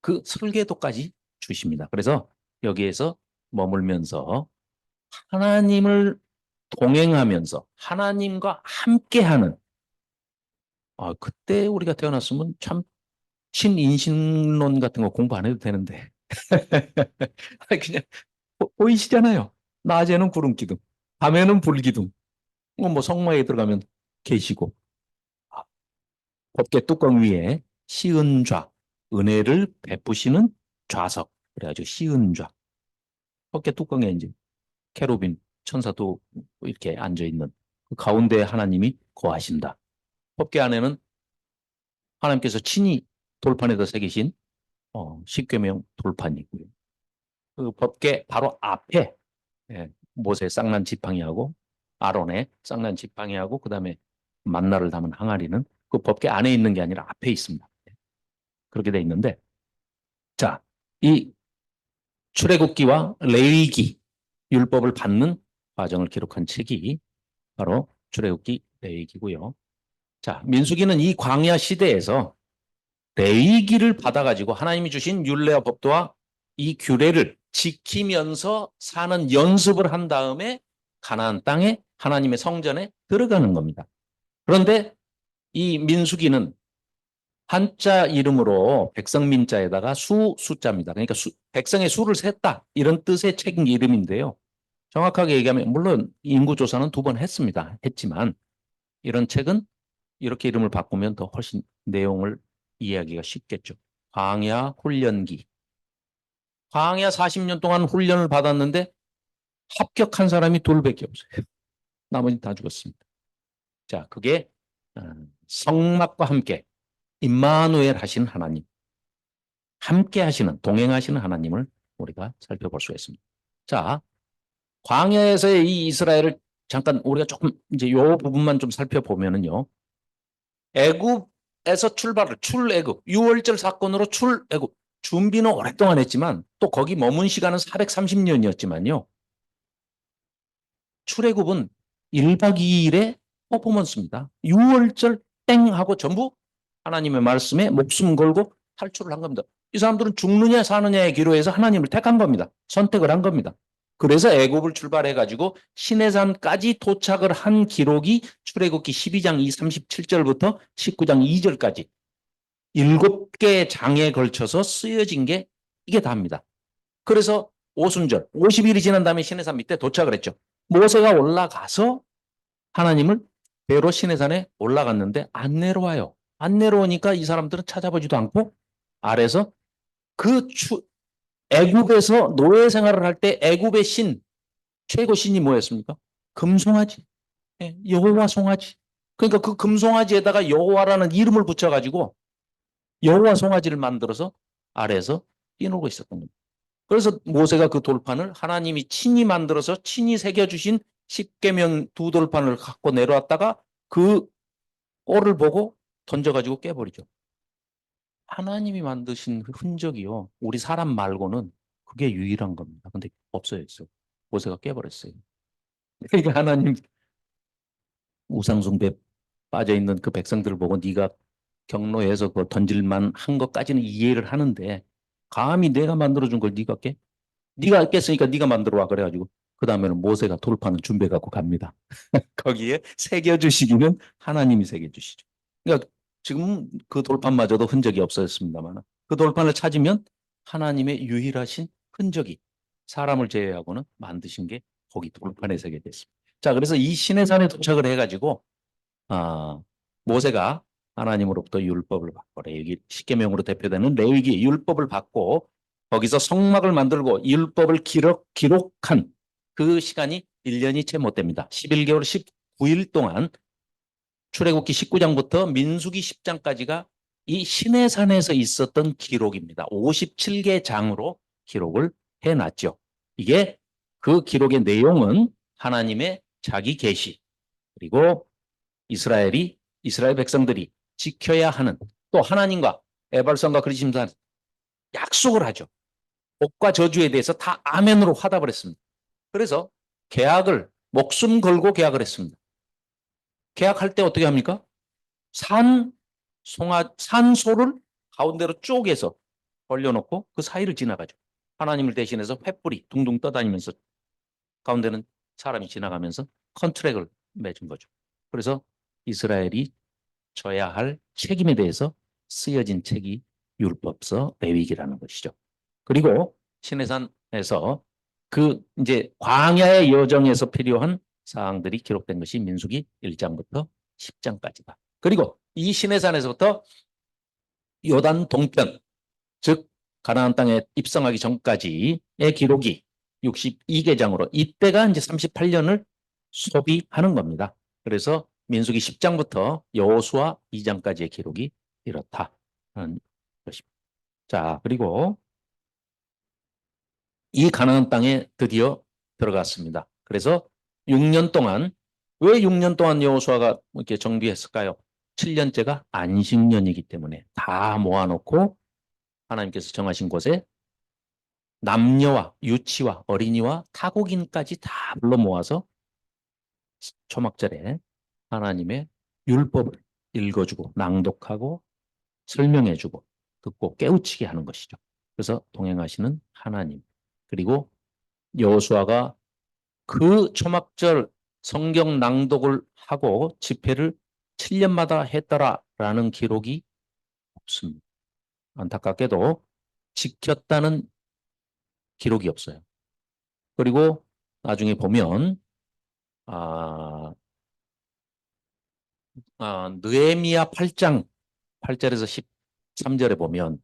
그 설계도까지 주십니다. 그래서 여기에서 머물면서 하나님을 동행하면서 하나님과 함께하는 그때 우리가 태어났으면 참 신인신론 같은 거 공부 안 해도 되는데 그냥 보이시잖아요. 낮에는 구름 기둥, 밤에는 불 기둥. 뭐 성막에 들어가면 계시고 법궤 뚜껑 위에 시은좌, 은혜를 베푸시는 좌석. 그래가지고 시은좌. 법궤 뚜껑에 이제 케루빈 천사도 이렇게 앉아 있는 그 가운데 하나님이 거하신다. 법궤 안에는 하나님께서 친히 돌판에다 새기신 십계명 돌판이고요. 그 법궤 바로 앞에 모세 쌍난 지팡이하고 아론의 쌍난 지팡이하고 그다음에 만나를 담은 항아리는 그 법궤 안에 있는 게 아니라 앞에 있습니다. 그렇게 돼 있는데 자, 이 출애굽기와 레위기 율법을 받는 과정을 기록한 책이 바로 출애굽기 레위기고요. 자, 민수기는 이 광야 시대에서 레위기를 받아가지고 하나님이 주신 율례와 법도와 이 규례를 지키면서 사는 연습을 한 다음에 가나안 땅에 하나님의 성전에 들어가는 겁니다. 그런데 이 민수기는 한자 이름으로 백성민자에다가 숫자입니다. 그러니까 백성의 수를 셌다 이런 뜻의 책 이름인데요. 정확하게 얘기하면 물론 인구조사는 2번 했지만 이런 책은 이렇게 이름을 바꾸면 더 훨씬 내용을 이해하기가 쉽겠죠. 광야 훈련기. 광야 40년 동안 훈련을 받았는데 합격한 사람이 둘밖에 없어요. 나머지 다 죽었습니다. 자, 그게 성막과 함께 임마누엘 하신 하나님, 함께 하시는, 동행하시는 하나님을 우리가 살펴볼 수가 있습니다. 자, 광야에서의 이 이스라엘을 잠깐 우리가 조금 이제 요 부분만 좀 살펴보면은요. 애굽에서 출애굽, 6월절 사건으로 출애굽, 준비는 오랫동안 했지만 또 거기 머문 시간은 430년이었지만요. 출애굽은 1박 2일의 퍼포먼스입니다. 6월절 땡 하고 전부 하나님의 말씀에 목숨 걸고 탈출을 한 겁니다. 이 사람들은 죽느냐 사느냐의 기로에서 하나님을 택한 겁니다. 선택을 한 겁니다. 그래서 애굽을 출발해가지고 시내산까지 도착을 한 기록이 출애굽기 12장 37절부터 19장 2절까지 7개의 장에 걸쳐서 쓰여진 게 이게 다입니다. 그래서 오순절 50일이 지난 다음에 시내산 밑에 도착을 했죠. 모세가 올라가서 하나님을 배로 시내산에 올라갔는데 안 내려와요. 안 내려오니까 이 사람들은 찾아보지도 않고 아래서 그 애굽에서 노예 생활을 할 때 애굽의 신, 최고 신이 뭐였습니까? 금송아지. 예, 여호와 송아지. 그러니까 그 금송아지에다가 여호와라는 이름을 붙여가지고 여호와 송아지를 만들어서 아래에서 뛰놀고 있었던 겁니다. 그래서 모세가 그 돌판을 하나님이 친히 만들어서 친히 새겨주신 십계명 두 돌판을 갖고 내려왔다가 그 꼴을 보고 던져가지고 깨버리죠. 하나님이 만드신 흔적이요. 우리 사람 말고는 그게 유일한 겁니다. 근데 없어요. 모세가 깨버렸어요. 그러니까 하나님 우상숭배 빠져있는 그 백성들을 보고 네가 경로에서 그 던질만 한 것까지는 이해를 하는데 감히 내가 만들어준 걸 네가 깨? 네가 깼으니까 네가 만들어 와 그래가지고 그 다음에는 모세가 돌판을 준비해 갖고 갑니다. 거기에 새겨주시기는 하나님이 새겨주시죠. 그러니까 지금 그 돌판마저도 흔적이 없어졌습니다만 그 돌판을 찾으면 하나님의 유일하신 흔적이 사람을 제외하고는 만드신 게 거기 돌판에 새겨져 있습니다. 자, 그래서 이 시내산에 도착을 해가지고 모세가 하나님으로부터 율법을 받고 레위기 십계명으로 대표되는 레위기 율법을 받고 거기서 성막을 만들고 율법을 기록한 그 시간이 1년이 채 못 됩니다. 11개월 19일 동안 출애굽기 19장부터 민수기 10장까지가 이 시내산에서 있었던 기록입니다. 57개 장으로 기록을 해놨죠. 이게 그 기록의 내용은 하나님의 자기 계시 그리고 이스라엘 백성들이 지켜야 하는 또 하나님과 에발산과 그리심산 약속을 하죠. 복과 저주에 대해서 다 아멘으로 화답을 했습니다. 그래서 계약을 목숨 걸고 계약을 했습니다. 계약할 때 어떻게 합니까? 산소를 가운데로 쪼개서 벌려놓고 그 사이를 지나가죠. 하나님을 대신해서 횃불이 둥둥 떠다니면서 가운데는 사람이 지나가면서 컨트랙을 맺은 거죠. 그래서 이스라엘이 져야 할 책임에 대해서 쓰여진 책이 율법서 레위기라는 것이죠. 그리고 시내산에서 그 이제 광야의 여정에서 필요한 사항들이 기록된 것이 민수기 1장부터 10장까지다. 그리고 이 시내산에서부터 요단 동편, 즉 가나안 땅에 입성하기 전까지의 기록이 62계장으로 이때가 이제 38년을 소비하는 겁니다. 그래서 민수기 10장부터 여호수아 2장까지의 기록이 이렇다는 것입니다. 자, 그리고 이 가나안 땅에 드디어 들어갔습니다. 그래서 6년 동안 왜 6년 동안 여호수아가 이렇게 정비했을까요? 7년째가 안식년이기 때문에 다 모아놓고 하나님께서 정하신 곳에 남녀와 유치와 어린이와 타국인까지 다 불러 모아서 초막절에 하나님의 율법을 읽어주고 낭독하고 설명해주고 듣고 깨우치게 하는 것이죠. 그래서 동행하시는 하나님 그리고 여호수아가 그 초막절 성경 낭독을 하고 집회를 7년마다 했더라라는 기록이 없습니다. 안타깝게도 지켰다는 기록이 없어요. 그리고 나중에 보면 느헤미야 8장 8절에서 13절에 보면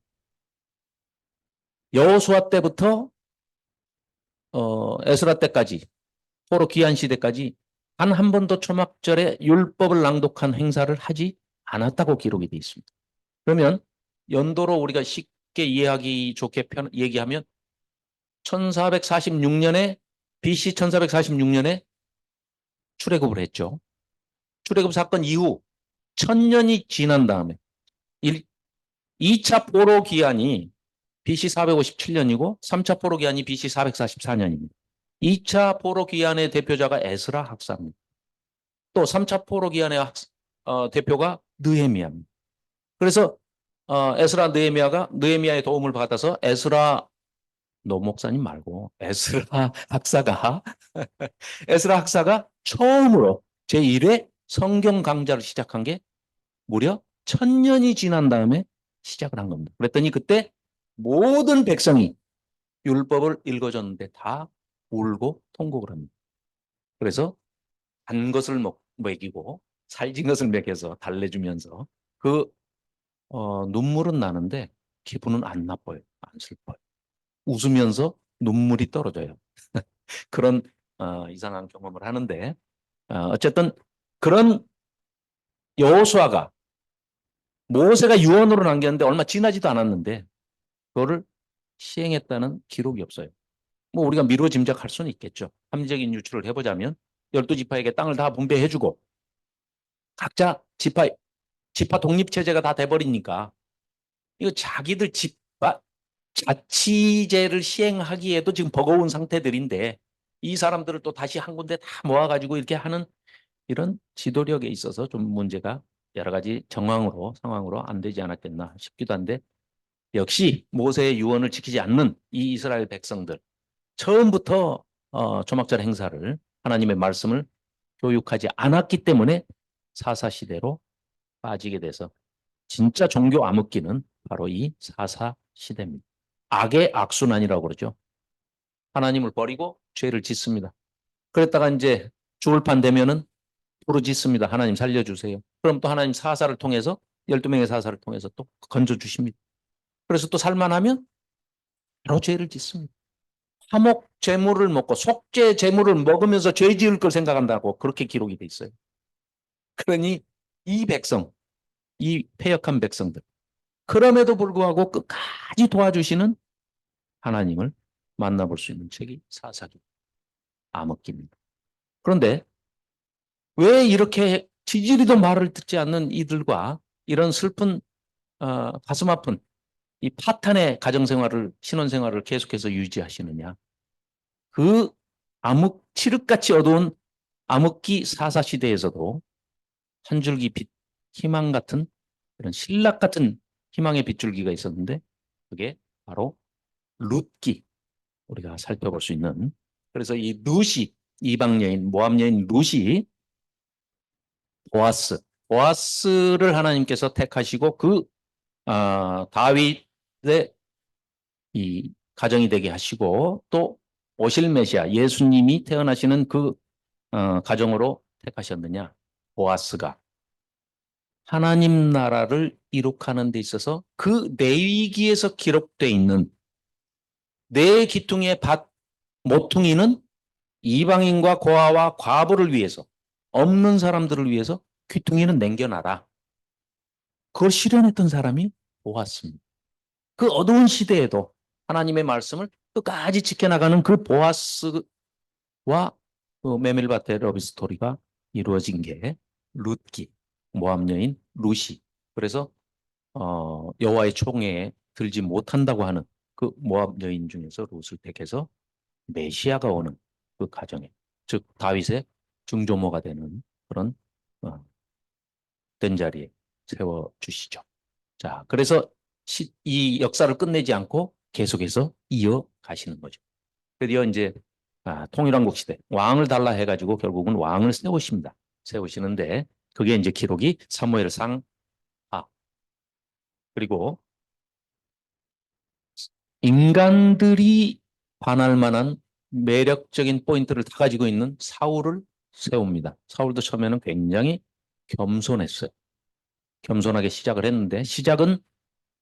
여호수아 때부터 에스라 때까지 포로 귀환 시대까지 단 한 번도 초막절에 율법을 낭독한 행사를 하지 않았다고 기록이 되어 있습니다. 그러면 연도로 우리가 쉽게 이해하기 좋게 얘기하면 1446년에 BC 1446년에 출애굽을 했죠. 출애굽 사건 이후 1000년이 지난 다음에 2차 포로 기한이 BC 457년이고 3차 포로 기한이 BC 444년입니다. 2차 포로 기한의 대표자가 에스라 학사입니다. 또 3차 포로 기한의 대표가 느헤미야입니다. 그래서 에스라 느헤미야의 도움을 받아서 에스라 노 목사님 말고 에스라 학사가 에스라 학사가 처음으로 제1회 성경 강좌를 시작한 게 무려 1000년이 지난 다음에 시작을 한 겁니다. 그랬더니 그때 모든 백성이 율법을 읽어줬는데 다 울고 통곡을 합니다. 그래서 단 것을 먹이고 살진 것을 먹여서 달래주면서 그 눈물은 나는데 기분은 안 나빠요. 안 슬퍼요. 웃으면서 눈물이 떨어져요. 그런 이상한 경험을 하는데 어쨌든 그런 여호수아가 모세가 유언으로 남겼는데 얼마 지나지도 않았는데 그거를 시행했다는 기록이 없어요. 뭐 우리가 미루어 짐작할 수는 있겠죠. 합리적인 유추를 해보자면 12지파에게 땅을 다 분배해주고 각자 지파 독립체제가 다 돼버리니까 이거 자기들 자치제를 시행하기에도 지금 버거운 상태들인데 이 사람들을 또 다시 한 군데 다 모아가지고 이렇게 하는 이런 지도력에 있어서 좀 문제가 여러 가지 상황으로 안 되지 않았겠나 싶기도 한데 역시 모세의 유언을 지키지 않는 이 이스라엘 백성들 처음부터 초막절 행사를 하나님의 말씀을 교육하지 않았기 때문에 사사시대로 빠지게 돼서 진짜 종교 암흑기는 바로 이 사사시대입니다. 악의 악순환이라고 그러죠. 하나님을 버리고 죄를 짓습니다. 그랬다가 이제 죽을 판 되면은 부르짖습니다. 하나님 살려주세요. 그럼 또 하나님 사사를 통해서 12명의 사사를 통해서 또 건져주십니다. 그래서 또 살만하면 바로 죄를 짓습니다. 화목 제물을 먹고 속죄 제물을 먹으면서 죄 지을 걸 생각한다고 그렇게 기록이 돼 있어요. 그러니 이 백성, 이 패역한 백성들 그럼에도 불구하고 끝까지 도와주시는 하나님을 만나볼 수 있는 책이 사사기 암흑기입니다. 그런데 왜 이렇게 지지리도 말을 듣지 않는 이들과 이런 슬픈 가슴 아픈 이 파탄의 가정생활을 신혼생활을 계속해서 유지하시느냐. 그 칠흑같이 어두운 암흑기 사사시대에서도 한 줄기 빛, 희망 같은 그런 신락 같은 희망의 빗줄기가 있었는데 그게 바로 룻기 우리가 살펴볼 수 있는 그래서 이 룻이 이방 여인 모압 여인 룻이 보아스를 하나님께서 택하시고 그 다윗의 이 가정이 되게 하시고 또 오실 메시아 예수님이 태어나시는 그 가정으로 택하셨느냐. 보아스가 하나님 나라를 이룩하는 데 있어서 그 내위기에서 기록되어 있는 내 기퉁의 밭 모퉁이는 이방인과 고아와 과부를 위해서 없는 사람들을 위해서 귀퉁이는 남겨놔라. 그걸 실현했던 사람이 보았습니다. 그 어두운 시대에도 하나님의 말씀을 끝까지 지켜나가는 그 보아스와 그 메밀밭의 러브스토리가 이루어진 게 룻기, 모압 여인 룻이. 그래서 여호와의 총애에 들지 못한다고 하는 그 모압 여인 중에서 룻을 택해서 메시아가 오는 그 가정에, 즉 다윗의 중조모가 되는 그런 된 자리에 세워주시죠. 자, 그래서 이 역사를 끝내지 않고 계속해서 이어가시는 거죠. 드디어 이제 통일왕국 시대 왕을 달라 해가지고 결국은 왕을 세우십니다. 세우시는데 그게 이제 기록이 사무엘상 그리고 인간들이 반할 만한 매력적인 포인트를 다 가지고 있는 사울을 세웁니다. 사울도 처음에는 굉장히 겸손했어요. 겸손하게 시작을 했는데 시작은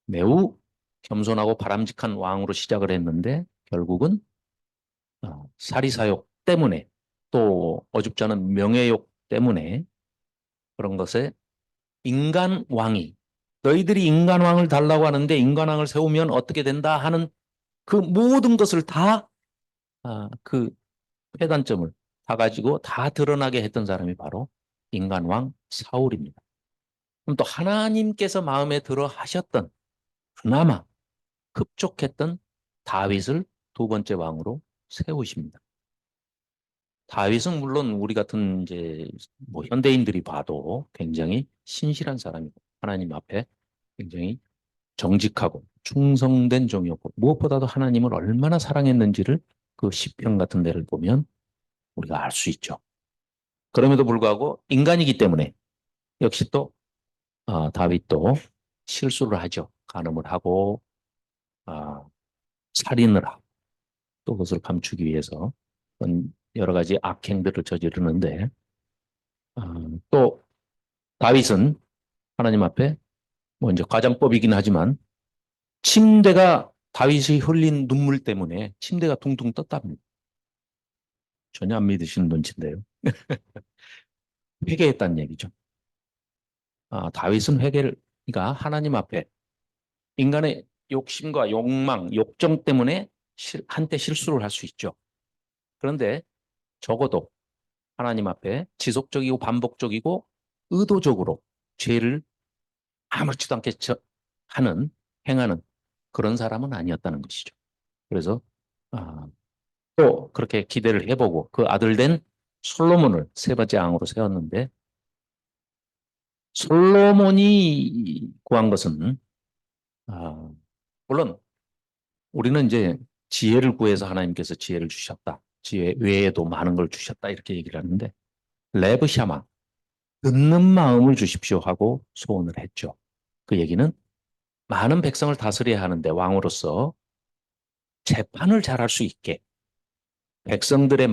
매우 겸손하고 바람직한 왕으로 시작을 했는데 결국은 사리사욕 때문에 또 어줍지 않은 명예욕 때문에 그런 것에 인간왕이 너희들이 인간왕을 달라고 하는데 인간왕을 세우면 어떻게 된다 하는 그 모든 것을 다 그 회단점을 다 가지고 다 드러나게 했던 사람이 바로 인간왕 사울입니다. 그럼 또 하나님께서 마음에 들어 하셨던 그나마 흡족했던 다윗을 두 번째 왕으로 세우십니다. 다윗은 물론 우리 같은 이제 뭐 현대인들이 봐도 굉장히 신실한 사람이고 하나님 앞에 굉장히 정직하고 충성된 종이었고 무엇보다도 하나님을 얼마나 사랑했는지를 그 시편 같은 데를 보면 우리가 알 수 있죠. 그럼에도 불구하고 인간이기 때문에 역시 또 다윗도 실수를 하죠. 간음을 하고 살인을 하고 또 그것을 감추기 위해서 여러 가지 악행들을 저지르는데 또 다윗은 하나님 앞에 뭐 이제 과장법이긴 하지만 침대가 다윗이 흘린 눈물 때문에 침대가 둥둥 떴답니다. 전혀 안 믿으시는 눈치인데요. 회개했다는 얘기죠. 다윗은 회개를 그러니까 하나님 앞에 인간의 욕심과 욕망, 욕정 때문에 한때 실수를 할 수 있죠. 그런데 적어도 하나님 앞에 지속적이고 반복적이고 의도적으로 죄를 아무렇지도 않게 행하는 그런 사람은 아니었다는 것이죠. 그래서 아, 또 그렇게 기대를 해보고 그 아들 된 솔로몬을 세 번째 왕으로 세웠는데 솔로몬이 구한 것은 물론 우리는 이제 지혜를 구해서 하나님께서 지혜를 주셨다. 지혜 외에도 많은 걸 주셨다. 이렇게 얘기를 하는데 레브샤마 듣는 마음을 주십시오 하고 소원을 했죠. 그 얘기는 많은 백성을 다스려야 하는데 왕으로서 재판을 잘할 수 있게 백성들의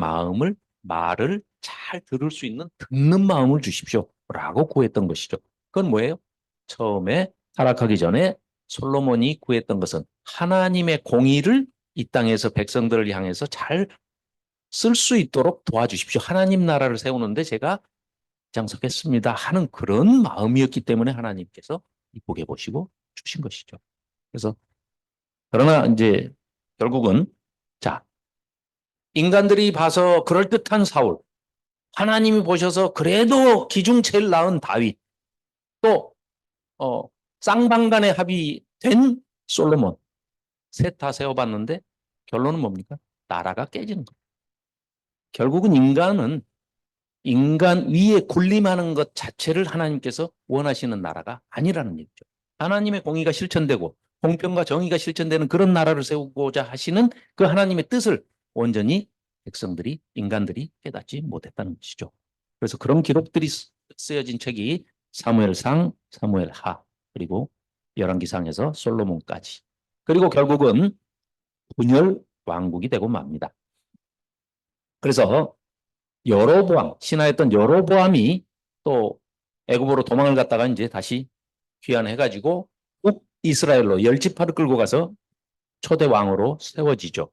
말을 잘 들을 수 있는 듣는 마음을 주십시오 라고 구했던 것이죠. 그건 뭐예요? 처음에 타락하기 전에 솔로몬이 구했던 것은 하나님의 공의를 이 땅에서 백성들을 향해서 잘 쓸 수 있도록 도와주십시오. 하나님 나라를 세우는데 제가 장석했습니다 하는 그런 마음이었기 때문에 하나님께서 이쁘게 보시고 주신 것이죠. 그래서 그러나 이제 결국은 자 인간들이 봐서 그럴듯한 사울, 하나님이 보셔서 그래도 기중 제일 나은 다윗, 또 쌍방간에 합의된 솔로몬 셋 다 세워봤는데 결론은 뭡니까? 나라가 깨지는 거예요. 결국은 인간 위에 군림하는 것 자체를 하나님께서 원하시는 나라가 아니라는 얘기죠. 하나님의 공의가 실천되고 공평과 정의가 실천되는 그런 나라를 세우고자 하시는 그 하나님의 뜻을 온전히 인간들이 깨닫지 못했다는 것이죠. 그래서 그런 기록들이 쓰여진 책이 사무엘상, 사무엘하, 그리고 열왕기상에서 솔로몬까지. 그리고 결국은 분열 왕국이 되고 맙니다. 그래서 여로보암, 신하였던 여로보암이 또 애굽으로 도망을 갔다가 이제 다시 귀환해가지고 북이스라엘로 열지파를 끌고 가서 초대 왕으로 세워지죠.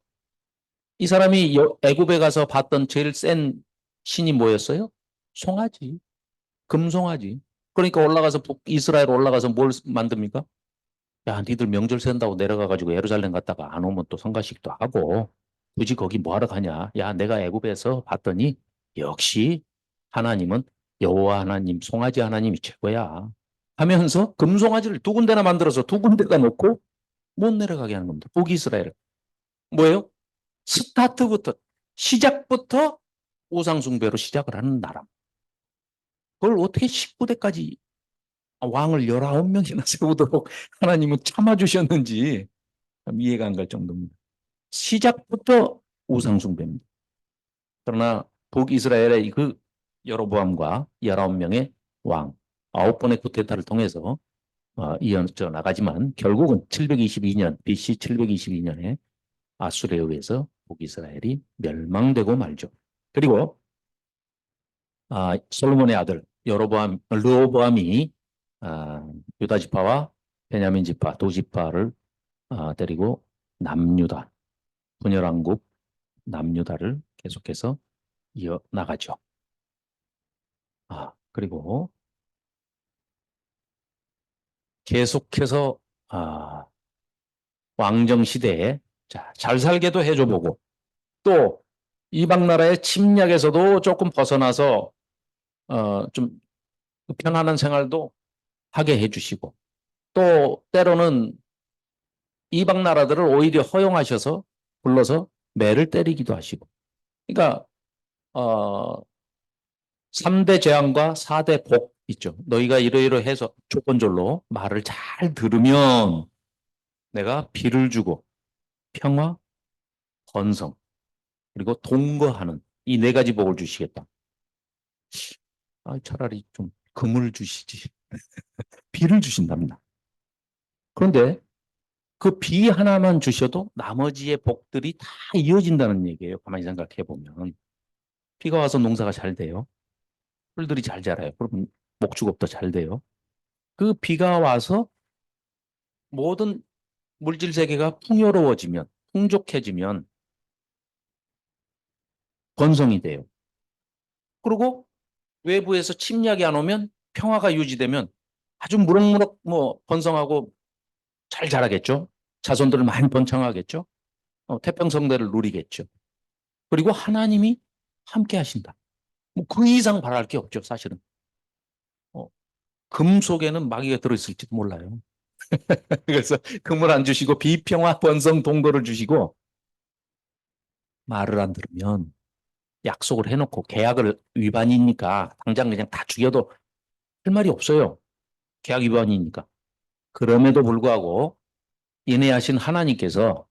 이 사람이 애굽에 가서 봤던 제일 센 신이 뭐였어요? 송아지, 금송아지. 그러니까 올라가서 북이스라엘 올라가서 뭘 만듭니까? 야, 니들 명절 센다고 내려가가지고 예루살렘 갔다가 안 오면 또 성가식도 하고 굳이 거기 뭐하러 가냐? 야, 내가 애굽에서 봤더니 역시 하나님은 여호와 하나님, 송아지 하나님이 최고야. 하면서 금송아지를 두 군데나 만들어서 두 군데다 놓고 못 내려가게 하는 겁니다. 북이스라엘. 뭐예요? 스타트부터, 시작부터 우상숭배로 시작을 하는 나라. 그걸 어떻게 19대까지 왕을 19명이나 세우도록 하나님은 참아주셨는지 이해가 안 갈 정도입니다. 시작부터 우상숭배입니다. 그러나 북이스라엘의 그 여로보암과 19명의 왕, 9번의 쿠데타를 통해서 이어져 나가지만 결국은 722년, BC 722년에 아수르에 의해서 북이스라엘이 멸망되고 말죠. 그리고 솔로몬의 아들 르호보암이 유다 지파와 베냐민 지파 두 지파를 데리고 남유다 분열왕국 남유다를 계속해서 이어 나가죠. 그리고 계속해서 왕정 시대에 잘 살게도 해줘 보고 또 이방 나라의 침략에서도 조금 벗어나서 좀 편안한 생활도 하게 해주시고 또 때로는 이방 나라들을 오히려 허용하셔서 불러서 매를 때리기도 하시고 그러니까 어, 3대 재앙과 4대 복 있죠. 너희가 이러이러해서 조건절로 말을 잘 들으면 내가 비를 주고 평화, 번성 그리고 동거하는 이 네 가지 복을 주시겠다. 차라리 좀 금을 주시지. 비를 주신답니다. 그런데 그 비 하나만 주셔도 나머지의 복들이 다 이어진다는 얘기예요. 가만히 생각해 보면. 비가 와서 농사가 잘 돼요. 풀들이 잘 자라요. 그럼 목축업도 잘 돼요. 그 비가 와서 모든 물질 세계가 풍요로워지면, 풍족해지면 번성이 돼요. 그리고 외부에서 침략이 안 오면 평화가 유지되면 아주 무럭무럭 번성하고 잘 자라겠죠. 자손들을 많이 번창하겠죠. 태평성대를 누리겠죠. 그리고 하나님이 함께 하신다. 그 이상 바랄 게 없죠, 사실은. 금 속에는 마귀가 들어있을지도 몰라요. 그래서 금을 안 주시고 비평화 번성 동거를 주시고 말을 안 들으면 약속을 해놓고 계약을 위반이니까 당장 그냥 다 죽여도 할 말이 없어요. 계약 위반이니까. 그럼에도 불구하고 인내하신 하나님께서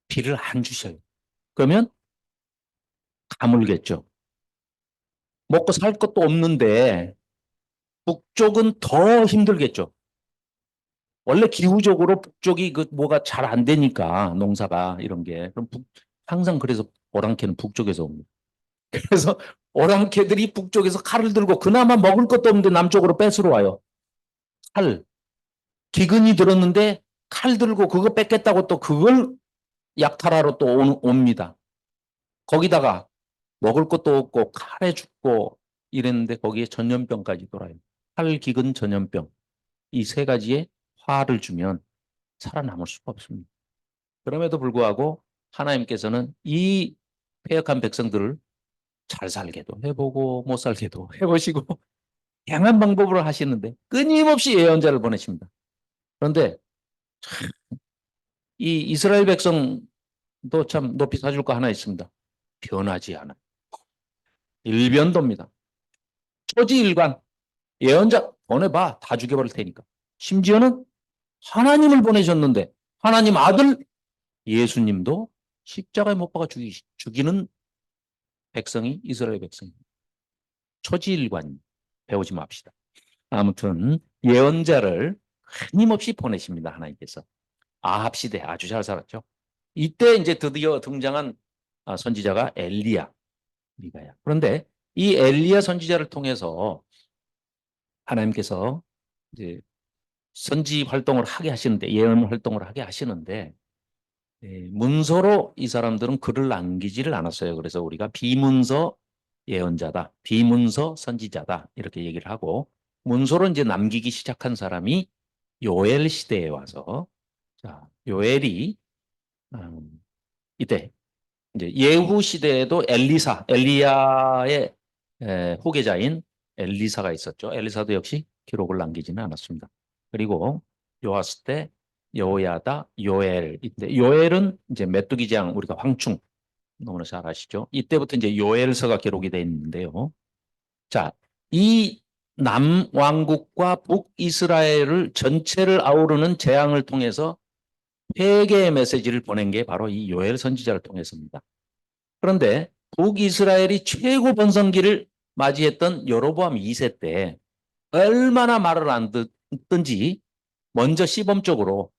비를 안 주셔요. 그러면 가물겠죠. 먹고 살 것도 없는데 북쪽은 더 힘들겠죠. 원래 기후적으로 북쪽이 뭐가 잘 안 되니까 농사가 이런 게 그럼 항상 그래서 오랑캐는 북쪽에서 옵니다. 그래서 오랑캐들이 북쪽에서 칼을 들고 그나마 먹을 것도 없는데 남쪽으로 뺏으러 와요. 칼. 기근이 들었는데 칼 들고 그거 뺏겠다고 또 그걸 약탈하러 또 옵니다. 거기다가 먹을 것도 없고 칼에 죽고 이랬는데 거기에 전염병까지 돌아요. 칼, 기근, 전염병. 이 세 가지의 화를 주면 살아남을 수가 없습니다. 그럼에도 불구하고 하나님께서는 이 패역한 백성들을 잘 살게도 해보고 못 살게도 해보시고 다양한 방법으로 하시는데 끊임없이 예언자를 보내십니다. 그런데 이 이스라엘 백성도 참 높이 사줄 거 하나 있습니다. 변하지 않아. 일변도입니다. 초지일관 예언자 보내봐 다 죽여버릴 테니까. 심지어는 하나님을 보내셨는데 하나님 아들 예수님도 십자가에 못 박아 죽이는 백성이 이스라엘 백성이 초지일관 배우지 맙시다. 아무튼 예언자를 끊임없이 보내십니다. 하나님께서. 아합 시대 아주 잘 살았죠. 이때 이제 드디어 등장한 선지자가 엘리야, 미가야. 그런데 이 엘리야 선지자를 통해서 하나님께서 이제 선지 활동을 하게 하시는데 예언 활동을 하게 하시는데 문서로 이 사람들은 글을 남기지를 않았어요. 그래서 우리가 비문서 예언자다, 비문서 선지자다 이렇게 얘기를 하고 문서로 이제 남기기 시작한 사람이 요엘 시대에 와서 요엘이 이때 이제 예후 시대에도 엘리야의 후계자인 엘리사가 있었죠. 엘리사도 역시 기록을 남기지는 않았습니다. 그리고 요아스 때 여호야다, 요엘인데 요엘은 이제 메뚜기 장 우리가 황충 너무나 잘 아시죠. 이때부터 이제 요엘서가 기록이 되어 있는데요. 자, 이 남왕국과 북이스라엘을 전체를 아우르는 재앙을 통해서 회개의 메시지를 보낸 게 바로 이 요엘 선지자를 통해서입니다. 그런데 북이스라엘이 최고 번성기를 맞이했던 여로보암 2세 때 얼마나 말을 안 듣든지 먼저 시범적으로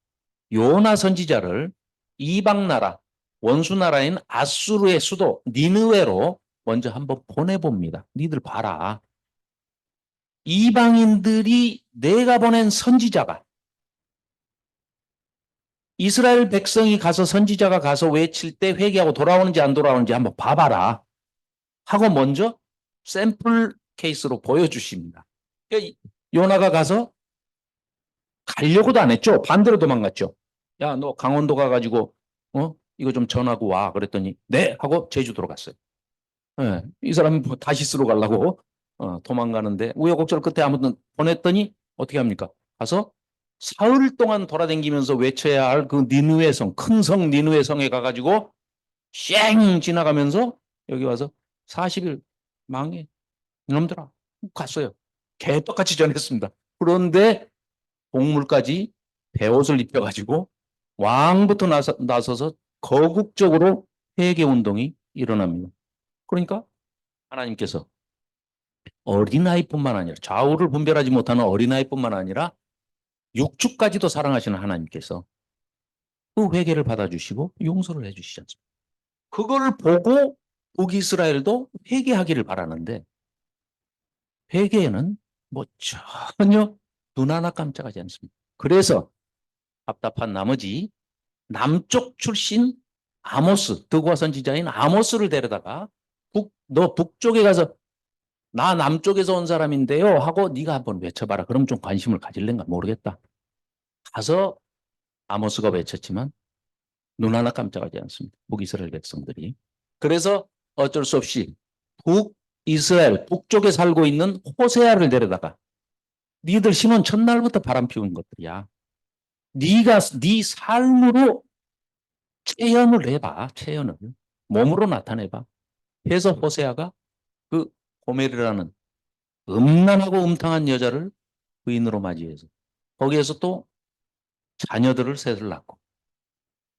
요나 선지자를 이방 나라, 원수 나라인 아수르의 수도 니느웨로 먼저 한번 보내봅니다. 니들 봐라. 이방인들이 내가 보낸 선지자가 이스라엘 백성이 가서 선지자가 가서 외칠 때 회개하고 돌아오는지 안 돌아오는지 한번 봐봐라 하고 먼저 샘플 케이스로 보여주십니다. 요나가 가서 가려고도 안 했죠. 반대로 도망갔죠. 야, 너 강원도 가가지고 이거 좀 전하고 와. 그랬더니 네 하고 제주도로 갔어요. 네, 이 사람은 뭐 다시스로 가려고 도망가는데 우여곡절 끝에 아무튼 보냈더니 어떻게 합니까? 가서 사흘 동안 돌아다니면서 외쳐야 할 그 니누의 성, 큰 성 니누의 성에 가가지고 쌩 지나가면서 여기 와서 40일 망해. 이놈들아. 갔어요. 개떡같이 전했습니다. 그런데 동물까지 베옷을 입혀가지고 왕부터 나서서 거국적으로 회개 운동이 일어납니다. 그러니까 하나님께서 어린아이뿐만 아니라 좌우를 분별하지 못하는 어린아이뿐만 아니라 육축까지도 사랑하시는 하나님께서 그 회개를 받아주시고 용서를 해주시지 않습니까? 그걸 보고 북이스라엘도 회개하기를 바라는데 회개에는 뭐 전혀 눈 하나 깜짝하지 않습니다. 그래서 답답한 나머지 남쪽 출신 아모스, 드고아 선지자인 아모스를 데려다가 너 북쪽에 가서 나 남쪽에서 온 사람인데요 하고 네가 한번 외쳐봐라. 그럼 좀 관심을 가질랜가 모르겠다. 가서 아모스가 외쳤지만 눈 하나 깜짝하지 않습니다. 북이스라엘 백성들이. 그래서 어쩔 수 없이 북이스라엘 북쪽에 살고 있는 호세아를 데려다가 니들 신혼 첫날부터 바람 피운 것들이야. 네가 네 삶으로 체현을 해봐. 체현을. 몸으로 나타내봐. 해서 호세아가 그 고멜이라는 음란하고 음탕한 여자를 부인으로 맞이해서 거기에서 또 자녀들을 셋을 낳고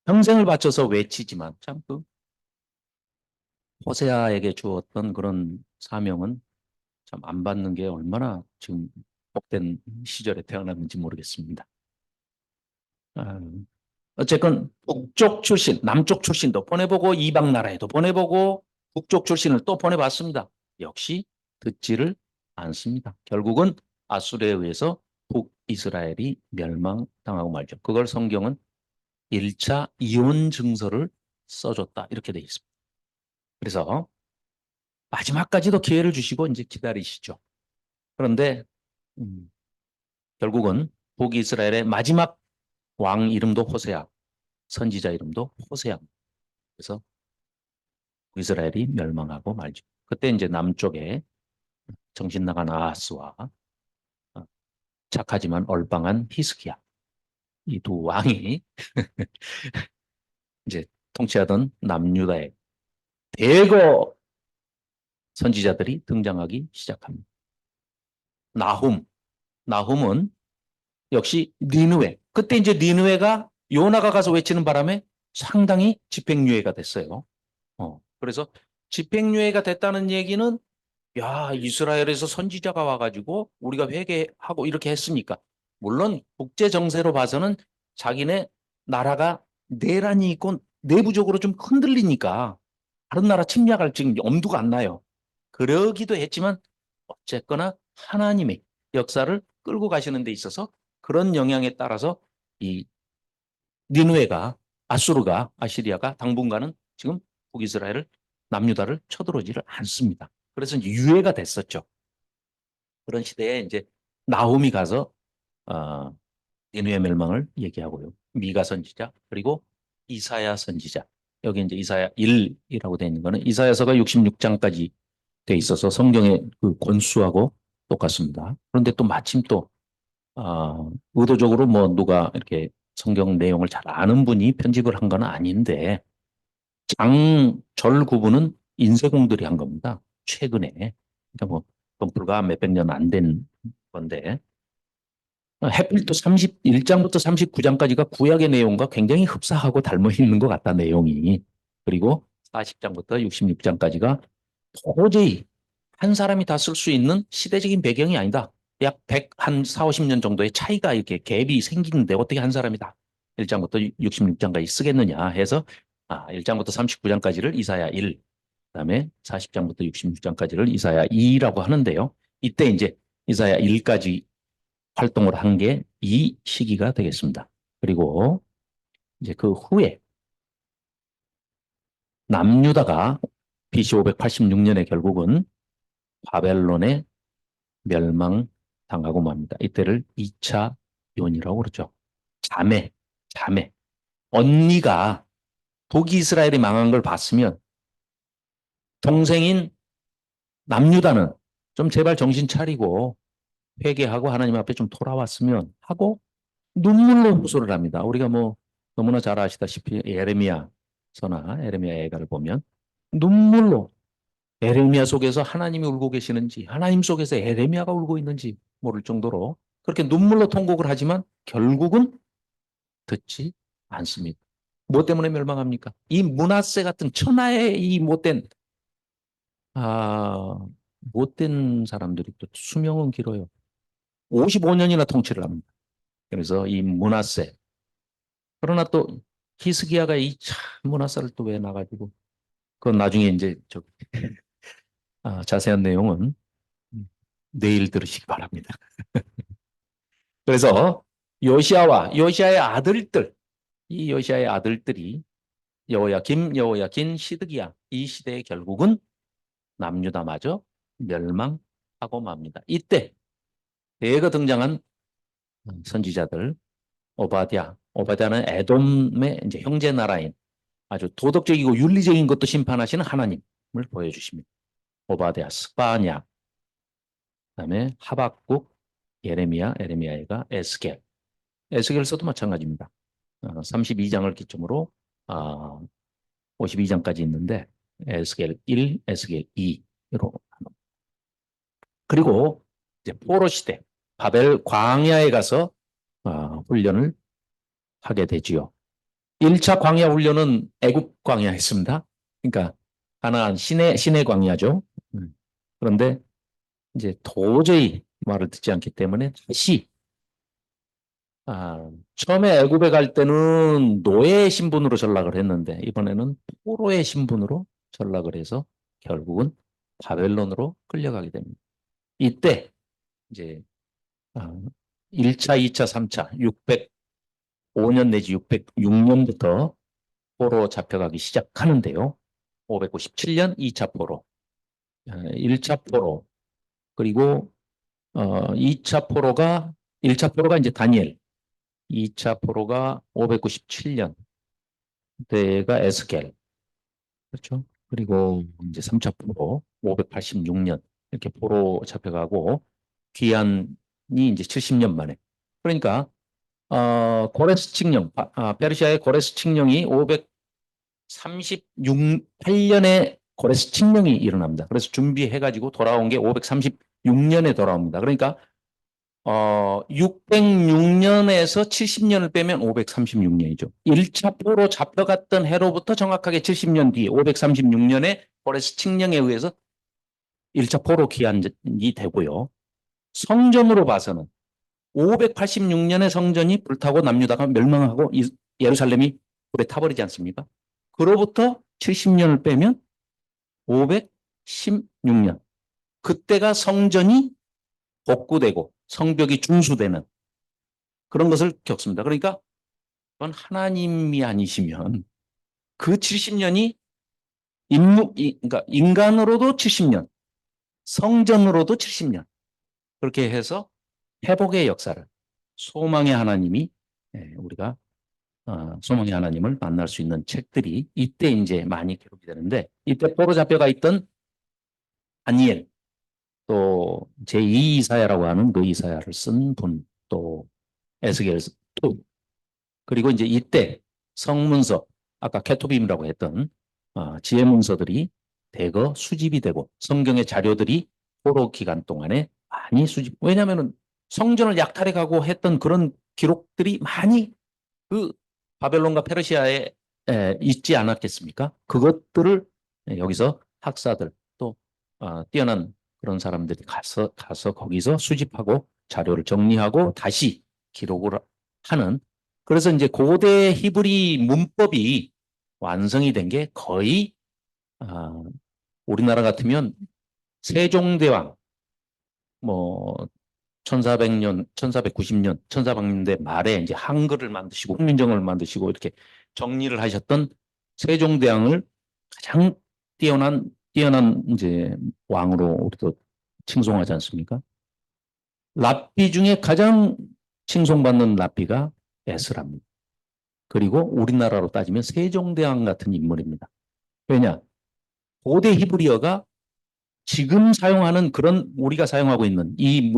평생을 바쳐서 외치지만 참 그 호세아에게 주었던 그런 사명은 참 안 받는 게 얼마나 지금 복된 시절에 태어났는지 모르겠습니다. 어쨌건 북쪽 출신, 남쪽 출신도 보내보고 이방 나라에도 보내보고 북쪽 출신을 또 보내봤습니다. 역시 듣지를 않습니다. 결국은 아수르에 의해서 북이스라엘이 멸망당하고 말죠. 그걸 성경은 1차 이혼 증서를 써줬다 이렇게 되어 있습니다. 그래서 마지막까지도 기회를 주시고 이제 기다리시죠. 그런데 결국은 북이스라엘의 마지막 왕 이름도 호세아, 선지자 이름도 호세아. 그래서 이스라엘이 멸망하고 말죠. 그때 이제 남쪽에 정신 나간 아하스와 착하지만 얼빵한 히스기야 이 두 왕이 이제 통치하던 남유다의 대거 선지자들이 등장하기 시작합니다. 나훔은 역시 니느웨. 그때 이제 니느웨가 요나가 가서 외치는 바람에 상당히 집행유예가 됐어요. 그래서 집행유예가 됐다는 얘기는 야, 이스라엘에서 선지자가 와가지고 우리가 회개하고 이렇게 했으니까 물론 국제 정세로 봐서는 자기네 나라가 내란이 있고 내부적으로 좀 흔들리니까 다른 나라 침략할 지금 엄두가 안 나요. 그러기도 했지만 어쨌거나 하나님의 역사를 끌고 가시는 데 있어서 그런 영향에 따라서 이 니느웨가 아수르가 아시리아가 당분간은 지금 북이스라엘을 남유다를 쳐들어오지를 않습니다. 그래서 이제 유예가 됐었죠. 그런 시대에 이제 나홈이 가서 니느웨 멸망을 얘기하고요. 미가 선지자 그리고 이사야 선지자. 여기 이제 이사야 1이라고 되어 있는 거는 이사야서가 66장까지 돼 있어서 성경의 그 권수하고 똑같습니다. 그런데 또 마침 또 의도적으로 뭐 누가 이렇게 성경 내용을 잘 아는 분이 편집을 한 건 아닌데 장절 구분은 인쇄공들이 한 겁니다. 최근에. 그러니까 뭐 불과 몇백 년 안 된 건데 해필 또 31장부터 39장까지가 구약의 내용과 굉장히 흡사하고 닮아 있는 것 같다 내용이. 그리고 40장부터 66장까지가 도저히 한 사람이 다 쓸 수 있는 시대적인 배경이 아니다. 약 100, 한 4, 50년 정도의 차이가 이렇게 갭이 생기는데 어떻게 한 사람이 다 1장부터 66장까지 쓰겠느냐 해서 1장부터 39장까지를 이사야 1, 그다음에 40장부터 66장까지를 이사야 2라고 하는데요. 이때 이제 이사야 1까지 활동을 한 게 이 시기가 되겠습니다. 그리고 이제 그 후에 남유다가 BC 586년에 결국은 바벨론에 멸망당하고 맙니다. 이때를 2차 요원이라고 그러죠. 자매, 자매. 언니가 북이스라엘이 망한 걸 봤으면 동생인 남유다는 좀 제발 정신 차리고 회개하고 하나님 앞에 좀 돌아왔으면 하고 눈물로 호소를 합니다. 우리가 뭐 너무나 잘 아시다시피 예레미야서나 예레미야 애가를 보면 눈물로 예레미야 속에서 하나님이 울고 계시는지 하나님 속에서 예레미야가 울고 있는지 모를 정도로 그렇게 눈물로 통곡을 하지만 결국은 듣지 않습니다. 뭐 때문에 멸망합니까? 이 므낫세 같은 천하의 이 아, 못된 사람들이 또 수명은 길어요. 55년이나 통치를 합니다. 그래서 이 므낫세. 그러나 또 히스기야가 이 참 므낫세를 또 왜 나가지고 그건 나중에 이제 자세한 내용은 내일 들으시기 바랍니다. 그래서 요시아와 요시아의 아들들, 이 요시아의 아들들이 여호야김, 여호야긴, 시드기야 이 시대의 결국은 남유다마저 멸망하고 맙니다. 이때 대거 등장한 선지자들 오바댜는 에돔의 이제 형제 나라인 아주 도덕적이고 윤리적인 것도 심판하시는 하나님을 보여주십니다. 오바댜, 스바냐, 그다음에 하박국, 에레미야가 에스겔서도 마찬가지입니다. 32장을 기점으로 52장까지 있는데 에스겔 1, 에스겔 2로 그리고 이제 포로 시대 바벨 광야에 가서 훈련을 하게 되지요. 1차 광야 훈련은 애굽 광야였습니다. 그러니까 가나안 시내 광야죠. 그런데 이제 도저히 말을 듣지 않기 때문에 다시 처음에 애굽에 갈 때는 노예 신분으로 전락을 했는데 이번에는 포로의 신분으로 전락을 해서 결국은 바벨론으로 끌려가게 됩니다. 이때 이제 1차, 2차, 3차 605년 내지 606년부터 포로 잡혀가기 시작하는데요. 597년 2차 포로, 1차 포로, 그리고 2차 포로가 1차 포로가 이제 다니엘, 2차 포로가 597년 때가 에스겔, 그렇죠? 그리고 이제 3차 포로 586년 이렇게 포로 잡혀가고 귀환이 이제 70년 만에. 그러니까 고레스 칙령, 페르시아의 고레스 칙령이 538년에 고레스 칙령이 일어납니다. 그래서 준비해가지고 돌아온 게 536년에 돌아옵니다. 그러니까 606년에서 70년을 빼면 536년이죠. 1차 포로 잡혀갔던 해로부터 정확하게 70년 뒤 536년에 고레스 칙령에 의해서 1차 포로 귀환이 되고요. 성전으로 봐서는 586년에 성전이 불타고 남유다가 멸망하고 예루살렘이 불에 타버리지 않습니까? 그로부터 70년을 빼면 516년. 그때가 성전이 복구되고 성벽이 중수되는 그런 것을 겪습니다. 그러니까 그건 하나님이 아니시면 그 70년이 그러니까 인간으로도 70년, 성전으로도 70년 그렇게 해서 회복의 역사를 소망의 하나님이 우리가 소망의 하나님을 만날 수 있는 책들이 이때 이제 많이 기록이 되는데 이때 포로 잡혀가 있던 다니엘 또 제2 이사야라고 하는 그 이사야를 쓴 분 또 에스겔 또 그리고 이제 이때 성문서 아까 케토빔이라고 했던 지혜 문서들이 대거 수집이 되고 성경의 자료들이 포로 기간 동안에 많이 수집 왜냐하면 성전을 약탈해가고 했던 그런 기록들이 많이 그 바벨론과 페르시아에 있지 않았겠습니까? 그것들을 여기서 학사들 또 뛰어난 그런 사람들이 가서 거기서 수집하고 자료를 정리하고 다시 기록을 하는 그래서 이제 고대 히브리 문법이 완성이 된 게 거의 우리나라 같으면 세종대왕 뭐 1400년, 1490년, 1400년대 말에 이제 한글을 만드시고 훈민정음을 만드시고 이렇게 정리를 하셨던 세종대왕을 가장 뛰어난 이제 왕으로 우리도 칭송하지 않습니까? 랍비 중에 가장 칭송받는 랍비가 에스라입니다. 그리고 우리나라로 따지면 세종대왕 같은 인물입니다. 왜냐? 고대 히브리어가 지금 사용하는 그런 우리가 사용하고 있는 이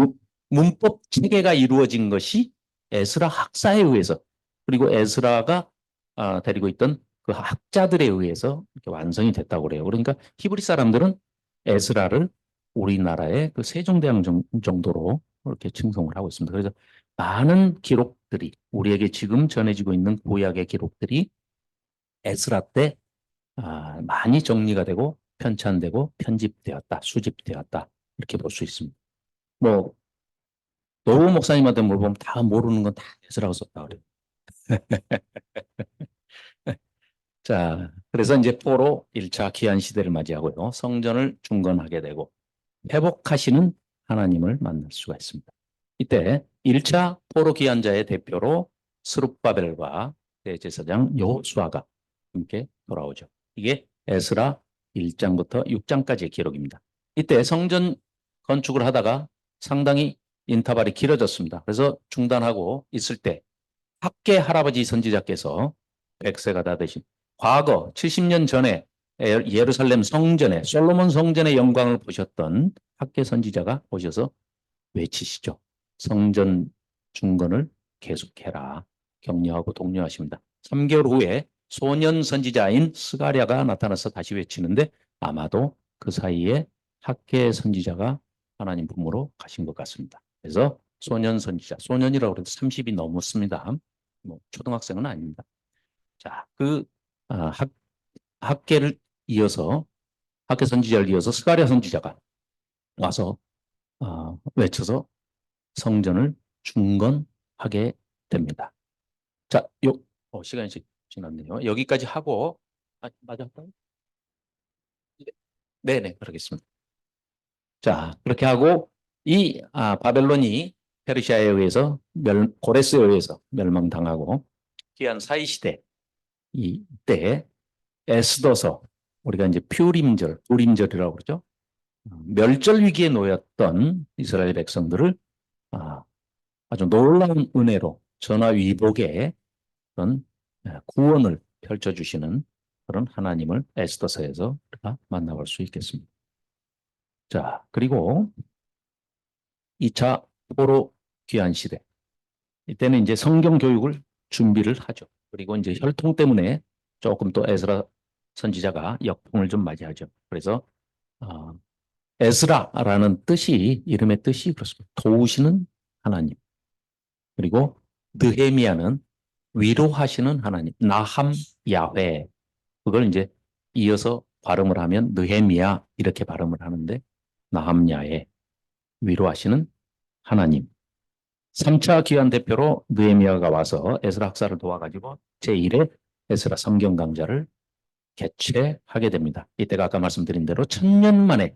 문법 체계가 이루어진 것이 에스라 학사에 의해서 그리고 에스라가 데리고 있던 그 학자들에 의해서 이렇게 완성이 됐다고 그래요. 그러니까 히브리 사람들은 에스라를 우리나라의 그 세종대왕 정도로 이렇게 칭송을 하고 있습니다. 그래서 많은 기록들이 우리에게 지금 전해지고 있는 구약의 기록들이 에스라 때 많이 정리가 되고 편찬되고 편집되었다, 수집되었다 이렇게 볼 수 있습니다. 뭐 노후 목사님한테 물어보면 다 모르는 건 다 에스라고 썼다 그래요. 자, 그래서 이제 포로 1차 기한 시대를 맞이하고요. 성전을 중건하게 되고 회복하시는 하나님을 만날 수가 있습니다. 이때 1차 포로 기한자의 대표로 스룹바벨과 대제사장 여호수아가 함께 돌아오죠. 이게 에스라 1장부터 6장까지의 기록입니다. 이때 성전 건축을 하다가 상당히 인터벌이 길어졌습니다. 그래서 중단하고 있을 때 학계 할아버지 선지자께서 100세가 다 되신 과거 70년 전에 예루살렘 성전에 솔로몬 성전의 영광을 보셨던 학계 선지자가 오셔서 외치시죠. 성전 중건을 계속해라. 격려하고 독려하십니다. 3개월 후에 소년 선지자인 스가랴가 나타나서 다시 외치는데 아마도 그 사이에 학계 선지자가 하나님 품으로 가신 것 같습니다. 그래서 소년 선지자, 소년이라고 해도 30이 넘었습니다. 뭐 초등학생은 아닙니다. 자, 그 학계를 이어서 학계 선지자를 이어서 스가랴 선지자가 와서 외쳐서 성전을 중건하게 됩니다. 자, 시간이 지났네요. 여기까지 하고 맞았나요? 네네, 그러겠습니다. 자, 그렇게 하고 이 바벨론이 페르시아에 의해서 고레스에 의해서 멸망당하고 귀한 사이시대 이때 에스더서 우리가 이제 불임절이라고 그러죠. 멸절 위기에 놓였던 이스라엘 백성들을 아주 놀라운 은혜로 전화위복의 그런 구원을 펼쳐주시는 그런 하나님을 에스더서에서 우리가 만나볼 수 있겠습니다. 자, 그리고 2차 포로 귀환 시대. 이때는 이제 성경 교육을 준비를 하죠. 그리고 이제 혈통 때문에 조금 또 에스라 선지자가 역풍을 좀 맞이하죠. 그래서 에스라라는 뜻이 이름의 뜻이 그렇습니다. 도우시는 하나님. 그리고 느헤미야는 위로하시는 하나님. 나함 야훼. 그걸 이제 이어서 발음을 하면 느헤미야 이렇게 발음을 하는데 나함 야훼. 위로하시는 하나님. 3차 귀환 대표로 느헤미야가 와서 에스라 학사를 도와가지고 제1회 에스라 성경 강좌를 개최하게 됩니다. 이때가 아까 말씀드린 대로 1000년 만에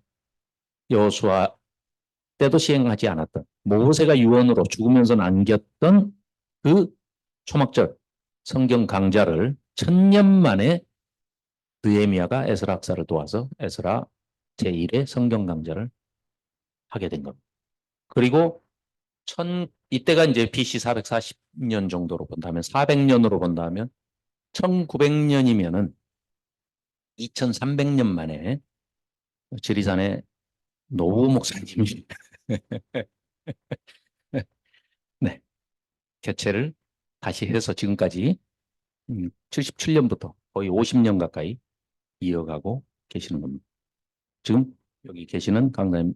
여호수아 때도 시행하지 않았던 모세가 유언으로 죽으면서 남겼던 그 초막절 성경 강좌를 1000년 만에 느헤미야가 에스라 학사를 도와서 에스라 제1회 성경 강좌를 하게 된 겁니다. 그리고 이때가 이제 BC 440년 정도로 본다면 400년으로 본다면 1900년이면은 2300년 만에 지리산의 노후 목사님이 네, 개최를 다시 해서 지금까지 77년부터 거의 50년 가까이 이어가고 계시는 겁니다. 지금 여기 계시는 강사님이신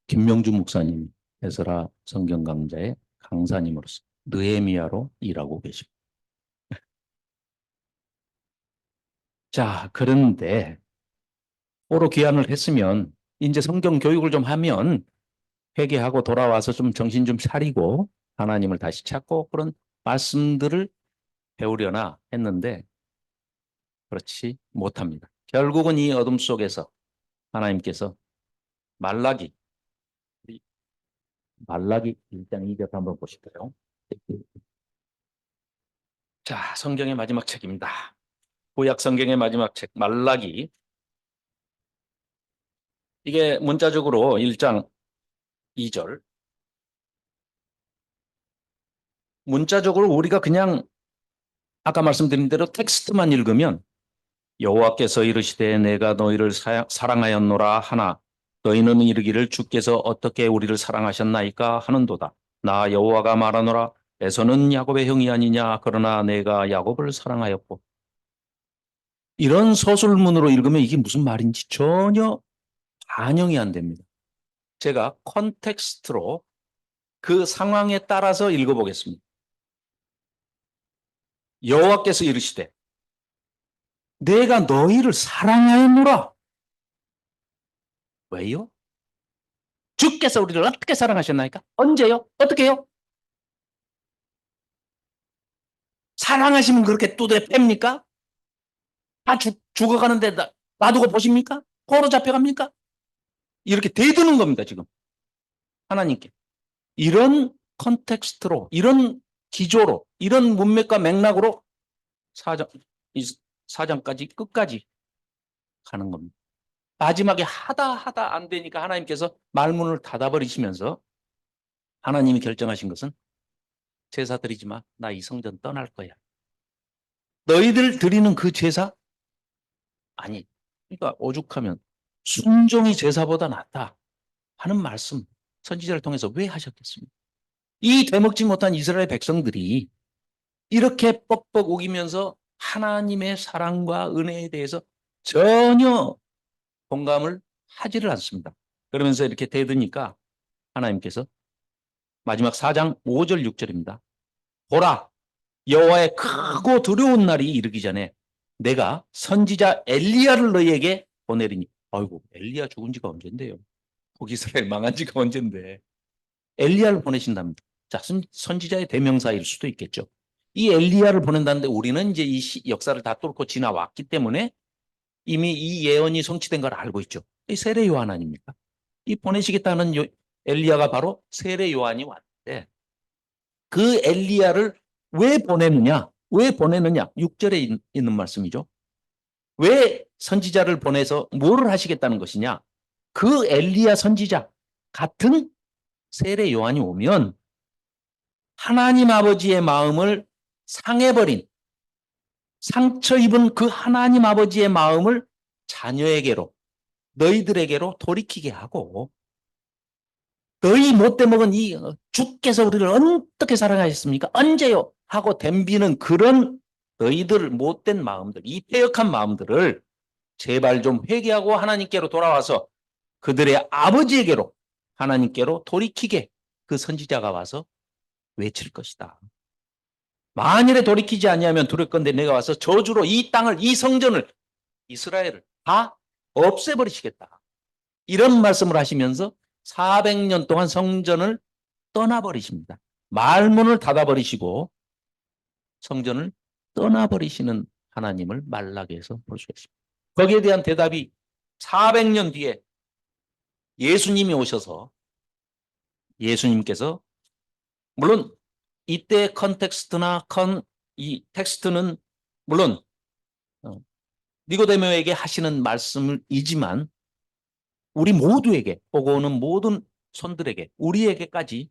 김명주 목사님 에스라 성경 강좌의 강사님으로서 느헤미야로 일하고 계십니다. 자, 그런데 포로 귀환을 했으면 이제 성경 교육을 좀 하면 회개하고 돌아와서 좀 정신 좀 차리고 하나님을 다시 찾고 그런 말씀들을 배우려나 했는데 그렇지 못합니다. 결국은 이 어둠 속에서 하나님께서 말라기 말라기 1장 2절 한번 보실까요? 자, 성경의 마지막 책입니다. 구약 성경의 마지막 책 말라기. 이게 문자적으로 1장 2절. 문자적으로 우리가 그냥 아까 말씀드린 대로 텍스트만 읽으면 여호와께서 이르시되 내가 너희를 사랑하였노라 하나 너희는 이르기를 주께서 어떻게 우리를 사랑하셨나이까 하는도다. 나 여호와가 말하노라 에서는 야곱의 형이 아니냐 그러나 내가 야곱을 사랑하였고. 이런 서술문으로 읽으면 이게 무슨 말인지 전혀 반영이 안 됩니다. 제가 컨텍스트로 그 상황에 따라서 읽어보겠습니다. 여호와께서 이르시되 내가 너희를 사랑하였노라. 왜요? 주께서 우리를 어떻게 사랑하셨나이까? 언제요? 어떻게요? 사랑하시면 그렇게 뚜드려 팹니까? 다 죽어가는데 놔두고 보십니까? 포로 잡혀갑니까? 이렇게 대드는 겁니다, 지금. 하나님께. 이런 컨텍스트로, 이런 기조로, 이런 문맥과 맥락으로 사장까지 끝까지 가는 겁니다. 마지막에 하다 안 되니까 하나님께서 말문을 닫아버리시면서 하나님이 결정하신 것은 제사 드리지 마. 나 이 성전 떠날 거야. 너희들 드리는 그 제사? 아니. 그러니까 오죽하면 순종이 제사보다 낫다 하는 말씀 선지자를 통해서 왜 하셨겠습니까? 이 되먹지 못한 이스라엘 백성들이 이렇게 뻑뻑 우기면서 하나님의 사랑과 은혜에 대해서 전혀 공감을 하지를 않습니다. 그러면서 이렇게 대드니까 하나님께서 마지막 4장 5절 6절입니다. 보라 여호와의 크고 두려운 날이 이르기 전에 내가 선지자 엘리야를 너희에게 보내리니. 아이고 엘리야 죽은 지가 언젠데요. 북이스라엘 망한 지가 언젠데 엘리야를 보내신답니다. 자, 선지자의 대명사일 수도 있겠죠. 이 엘리야를 보낸다는데 우리는 이제 이 역사를 다 뚫고 지나왔기 때문에 이미 이 예언이 성취된 걸 알고 있죠. 이 세례 요한 아닙니까? 이 보내시겠다는 엘리야가 바로 세례 요한이 왔는데 그 엘리야를 왜 보내느냐? 왜 보내느냐? 6절에 있는 말씀이죠. 왜 선지자를 보내서 뭐를 하시겠다는 것이냐? 그 엘리야 선지자 같은 세례 요한이 오면 하나님 아버지의 마음을 상해버린 상처 입은 그 하나님 아버지의 마음을 자녀에게로 너희들에게로 돌이키게 하고 너희 못돼 먹은 이 주께서 우리를 어떻게 사랑하셨습니까? 언제요? 하고 덤비는 그런 너희들 못된 마음들, 이 패역한 마음들을 제발 좀 회개하고 하나님께로 돌아와서 그들의 아버지에게로 하나님께로 돌이키게 그 선지자가 와서 외칠 것이다. 만일에 돌이키지 아니하면 두렵건대 내가 와서 저주로 이 땅을, 이 성전을, 이스라엘을 다 없애버리시겠다. 이런 말씀을 하시면서 400년 동안 성전을 떠나버리십니다. 말문을 닫아버리시고 성전을 떠나버리시는 하나님을 말라기에서 볼 수 있습니다. 거기에 대한 대답이 400년 뒤에 예수님이 오셔서 예수님께서 물론 이때 컨텍스트나 이 텍스트는 물론 니고데모에게 하시는 말씀이지만 우리 모두에게 보고 오는 모든 손들에게 우리에게까지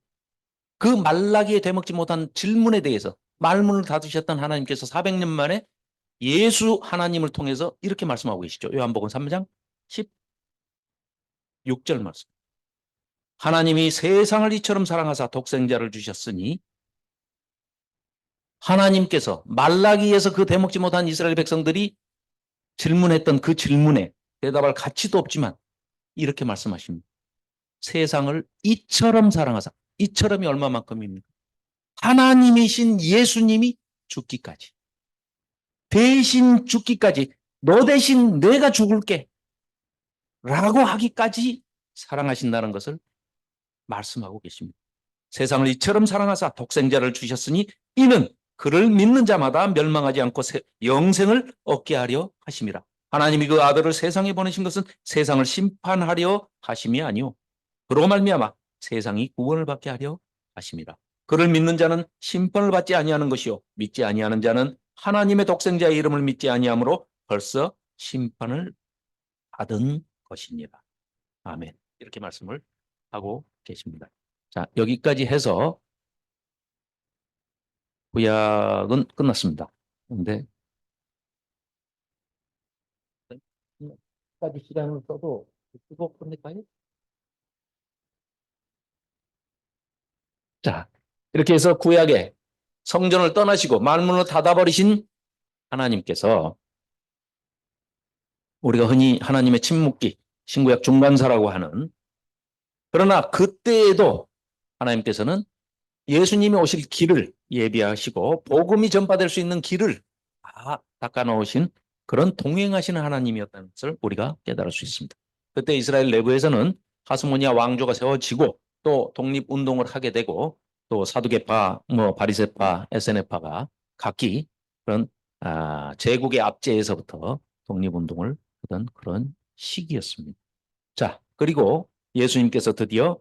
그 말라기에 되먹지 못한 질문에 대해서 말문을 닫으셨던 하나님께서 400년 만에 예수 하나님을 통해서 이렇게 말씀하고 계시죠. 요한복음 3장 16절 말씀. 하나님이 세상을 이처럼 사랑하사 독생자를 주셨으니 하나님께서 말라기에서 그 되먹지 못한 이스라엘 백성들이 질문했던 그 질문에 대답할 가치도 없지만 이렇게 말씀하십니다. 세상을 이처럼 사랑하사. 이처럼이 얼마만큼입니까? 하나님이신 예수님이 죽기까지. 대신 죽기까지. 너 대신 내가 죽을게. 라고 하기까지 사랑하신다는 것을 말씀하고 계십니다. 세상을 이처럼 사랑하사 독생자를 주셨으니 이는 그를 믿는 자마다 멸망하지 않고 영생을 얻게 하려 하심이라. 하나님이 그 아들을 세상에 보내신 것은 세상을 심판하려 하심이 아니오. 그러고 말미암아 세상이 구원을 받게 하려 하심이라. 그를 믿는 자는 심판을 받지 아니하는 것이요 믿지 아니하는 자는 하나님의 독생자의 이름을 믿지 아니하므로 벌써 심판을 받은 것입니다. 아멘. 이렇게 말씀을 하고 계십니다. 자, 여기까지 해서 구약은 끝났습니다. 그런데 까지 시간을 써도 그거 끝낼까요? 자, 이렇게 해서 구약에 성전을 떠나시고 만물을 닫아버리신 하나님께서 우리가 흔히 하나님의 침묵기, 신구약 중간사라고 하는, 그러나 그때에도 하나님께서는 예수님이 오실 길을 예비하시고 복음이 전파될 수 있는 길을 다 닦아놓으신 그런 동행하시는 하나님이었다는 것을 우리가 깨달을 수 있습니다. 그때 이스라엘 내부에서는 하스모니아 왕조가 세워지고 또 독립운동을 하게 되고 또 사두개파, 바리새파, 에세네파가 각기 그런 제국의 압제에서부터 독립운동을 하던 그런 시기였습니다. 자, 그리고 예수님께서 드디어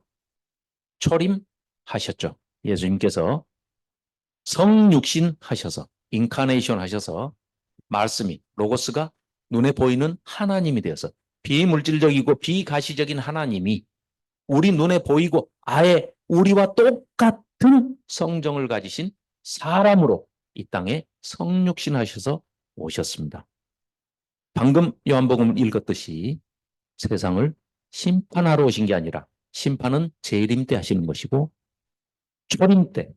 초림하셨죠. 예수님께서 성육신 하셔서 인카네이션 하셔서 말씀이 로고스가 눈에 보이는 하나님이 되어서 비물질적이고 비가시적인 하나님이 우리 눈에 보이고 아예 우리와 똑같은 성정을 가지신 사람으로 이 땅에 성육신 하셔서 오셨습니다. 방금 요한복음을 읽었듯이 세상을 심판하러 오신 게 아니라 심판은 재림 때 하시는 것이고 초림 때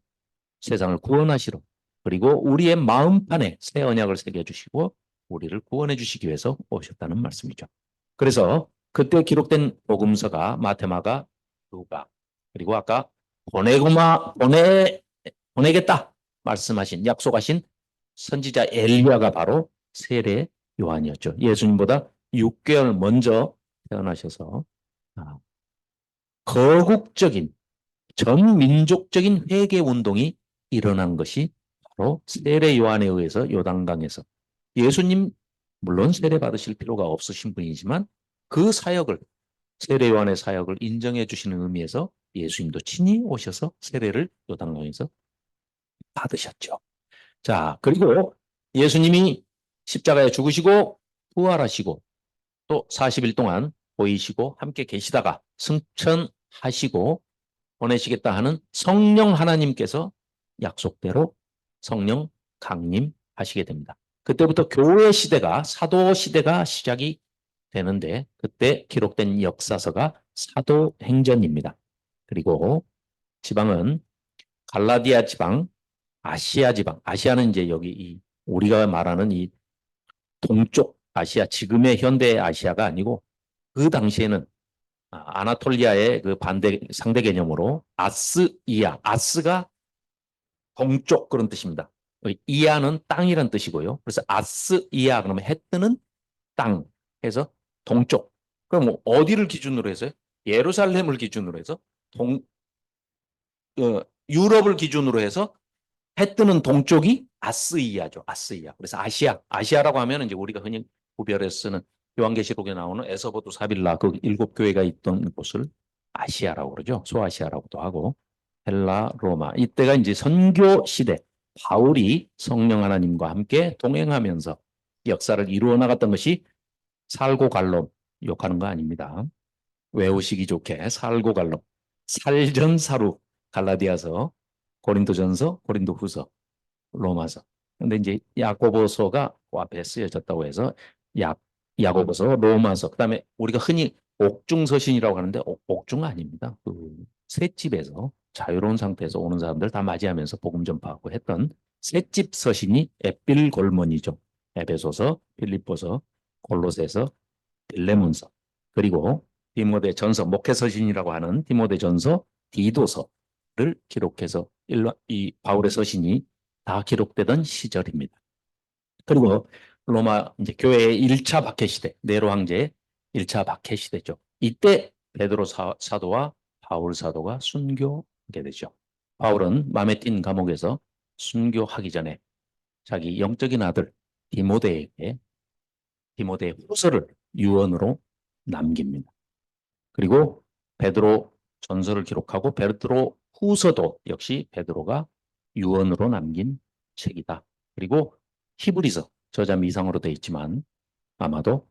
세상을 구원하시러 그리고 우리의 마음판에 새 언약을 새겨주시고 우리를 구원해 주시기 위해서 오셨다는 말씀이죠. 그래서 그때 기록된 복음서가 마테마가 누가 그리고 아까 보내겠다 말씀하신 약속하신 선지자 엘리야가 바로 세례 요한이었죠. 예수님보다 6개월 먼저 태어나셔서 거국적인 전 민족적인 회개 운동이 일어난 것이 바로 세례 요한에 의해서 요단강에서 예수님 물론 세례 받으실 필요가 없으신 분이지만 그 사역을 세례 요한의 사역을 인정해 주시는 의미에서 예수님도 친히 오셔서 세례를 요단강에서 받으셨죠. 자, 그리고 예수님이 십자가에 죽으시고 부활하시고 또 40일 동안 보이시고 함께 계시다가 승천하시고 보내시겠다 하는 성령 하나님께서 약속대로 성령 강림하시게 됩니다. 그때부터 교회 시대가 사도 시대가 시작이 되는데 그때 기록된 역사서가 사도행전입니다. 그리고 지방은 갈라디아 지방, 아시아 지방, 아시아는 이제 여기 우리가 말하는 이 동쪽 아시아, 지금의 현대 아시아가 아니고 그 당시에는 아나톨리아의 그 반대 상대 개념으로 아스이아, 아스가 동쪽 그런 뜻입니다. 이아는 땅이란 뜻이고요. 그래서 아스이아 그러면 해 뜨는 땅 해서 동쪽. 그럼 뭐 어디를 기준으로 해서요? 예루살렘을 기준으로 해서 유럽을 기준으로 해서 해 뜨는 동쪽이 아스이아죠. 아스이아. 그래서 아시아라고 하면 이제 우리가 흔히 구별해서 쓰는 요한계시록에 나오는 에서보두 사빌라 그 7교회가 있던 곳을 아시아라고 그러죠. 소아시아라고도 하고 헬라, 로마. 이때가 이제 선교 시대 바울이 성령 하나님과 함께 동행하면서 역사를 이루어 나갔던 것이 살고 갈로 욕하는 거 아닙니다. 외우시기 좋게 살고 갈로 살전사루 갈라디아서 고린도전서 고린도후서 로마서. 근데 이제 야고보서가 그 앞에 쓰여졌다고 해서 야고보서, 로마서. 그다음에 우리가 흔히 옥중서신이라고 하는데 옥중 아닙니다. 그 셋집에서 자유로운 상태에서 오는 사람들 다 맞이하면서 복음 전파하고 했던 셋집 서신이 에필골몬이죠. 에베소서, 필립보서, 골로새서, 빌레몬서. 그리고 디모데전서, 목회서신이라고 하는 디모데전서, 디도서를 기록해서 이 바울의 서신이 다 기록되던 시절입니다. 그리고 로마 이제 교회의 1차 박해 시대, 네로 황제의 1차 박해 시대죠. 이때 베드로 사도와 바울 사도가 순교하게 되죠. 바울은 맘에 띈 감옥에서 순교하기 전에 자기 영적인 아들 디모데에게 디모데의 후서를 유언으로 남깁니다. 그리고 베드로 전설을 기록하고 베드로 후서도 역시 베드로가 유언으로 남긴 책이다. 그리고 히브리서 저자 미상으로 되어 있지만 아마도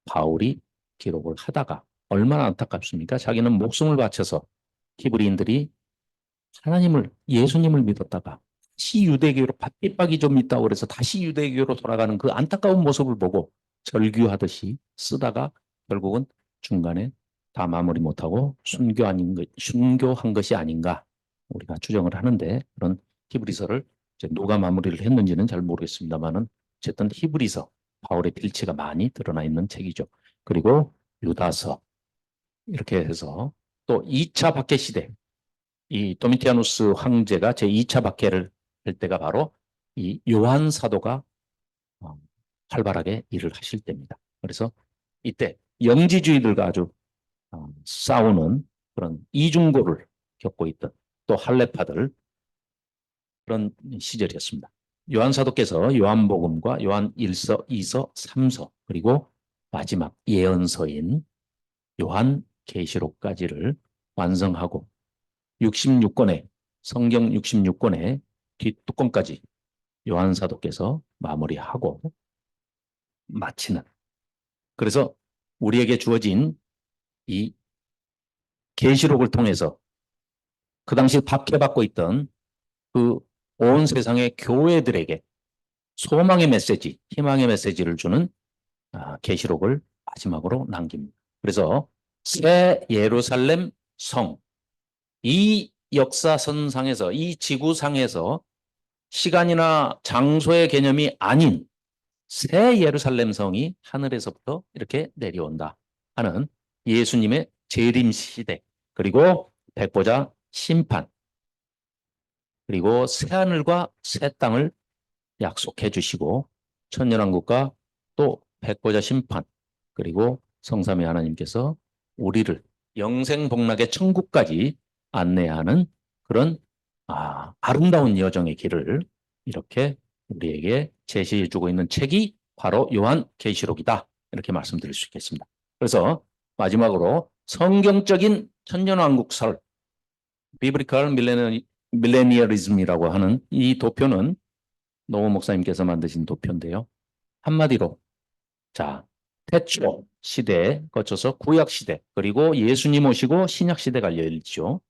바울이 기록을 하다가 얼마나 안타깝습니까? 자기는 목숨을 바쳐서 히브리인들이 하나님을 예수님을 믿었다가 다시 유대교로 핍박이 좀 있다고 그래서 다시 유대교로 돌아가는 그 안타까운 모습을 보고 절규하듯이 쓰다가 결국은 중간에 다 마무리 못하고 순교한 것이 아닌가 우리가 추정을 하는데 그런 히브리서를 이제 누가 마무리를 했는지는 잘 모르겠습니다만은 어쨌든 히브리서 바울의 필체가 많이 드러나 있는 책이죠. 그리고 유다서 이렇게 해서 또 2차 박해 시대 이 도미티아누스 황제가 제2차 박해를 할 때가 바로 이 요한 사도가 활발하게 일을 하실 때입니다. 그래서 이때 영지주의들과 아주 싸우는 그런 이중고를 겪고 있던 또 할례파들 그런 시절이었습니다. 요한 사도께서 요한복음과 요한 1서, 2서, 3서 그리고 마지막 예언서인 요한 계시록까지를 완성하고 66권의 성경 66권의 뒷뚜껑까지 요한 사도께서 마무리하고 마치는 그래서 우리에게 주어진 이 계시록을 통해서 그 당시 박해받고 있던 그 온 세상의 교회들에게 소망의 메시지, 희망의 메시지를 주는 계시록을 마지막으로 남깁니다. 그래서 새 예루살렘 성, 이 역사선상에서 이 지구상에서 시간이나 장소의 개념이 아닌 새 예루살렘 성이 하늘에서부터 이렇게 내려온다 하는 예수님의 재림 시대 그리고 백보자 심판 그리고 새하늘과 새 땅을 약속해 주시고 천년왕국과 또 백보자 심판 그리고 성삼위 하나님께서 우리를 영생복락의 천국까지 안내하는 그런 아름다운 여정의 길을 이렇게 우리에게 제시해 주고 있는 책이 바로 요한계시록이다. 이렇게 말씀드릴 수 있겠습니다. 그래서 마지막으로 성경적인 천년왕국설 비브리컬 밀레니얼리즘이라고 하는 이 도표는 노호 목사님께서 만드신 도표인데요. 한마디로 자 태초 시대에 거쳐서 구약 시대 그리고 예수님 오시고 신약 시대가 열리죠.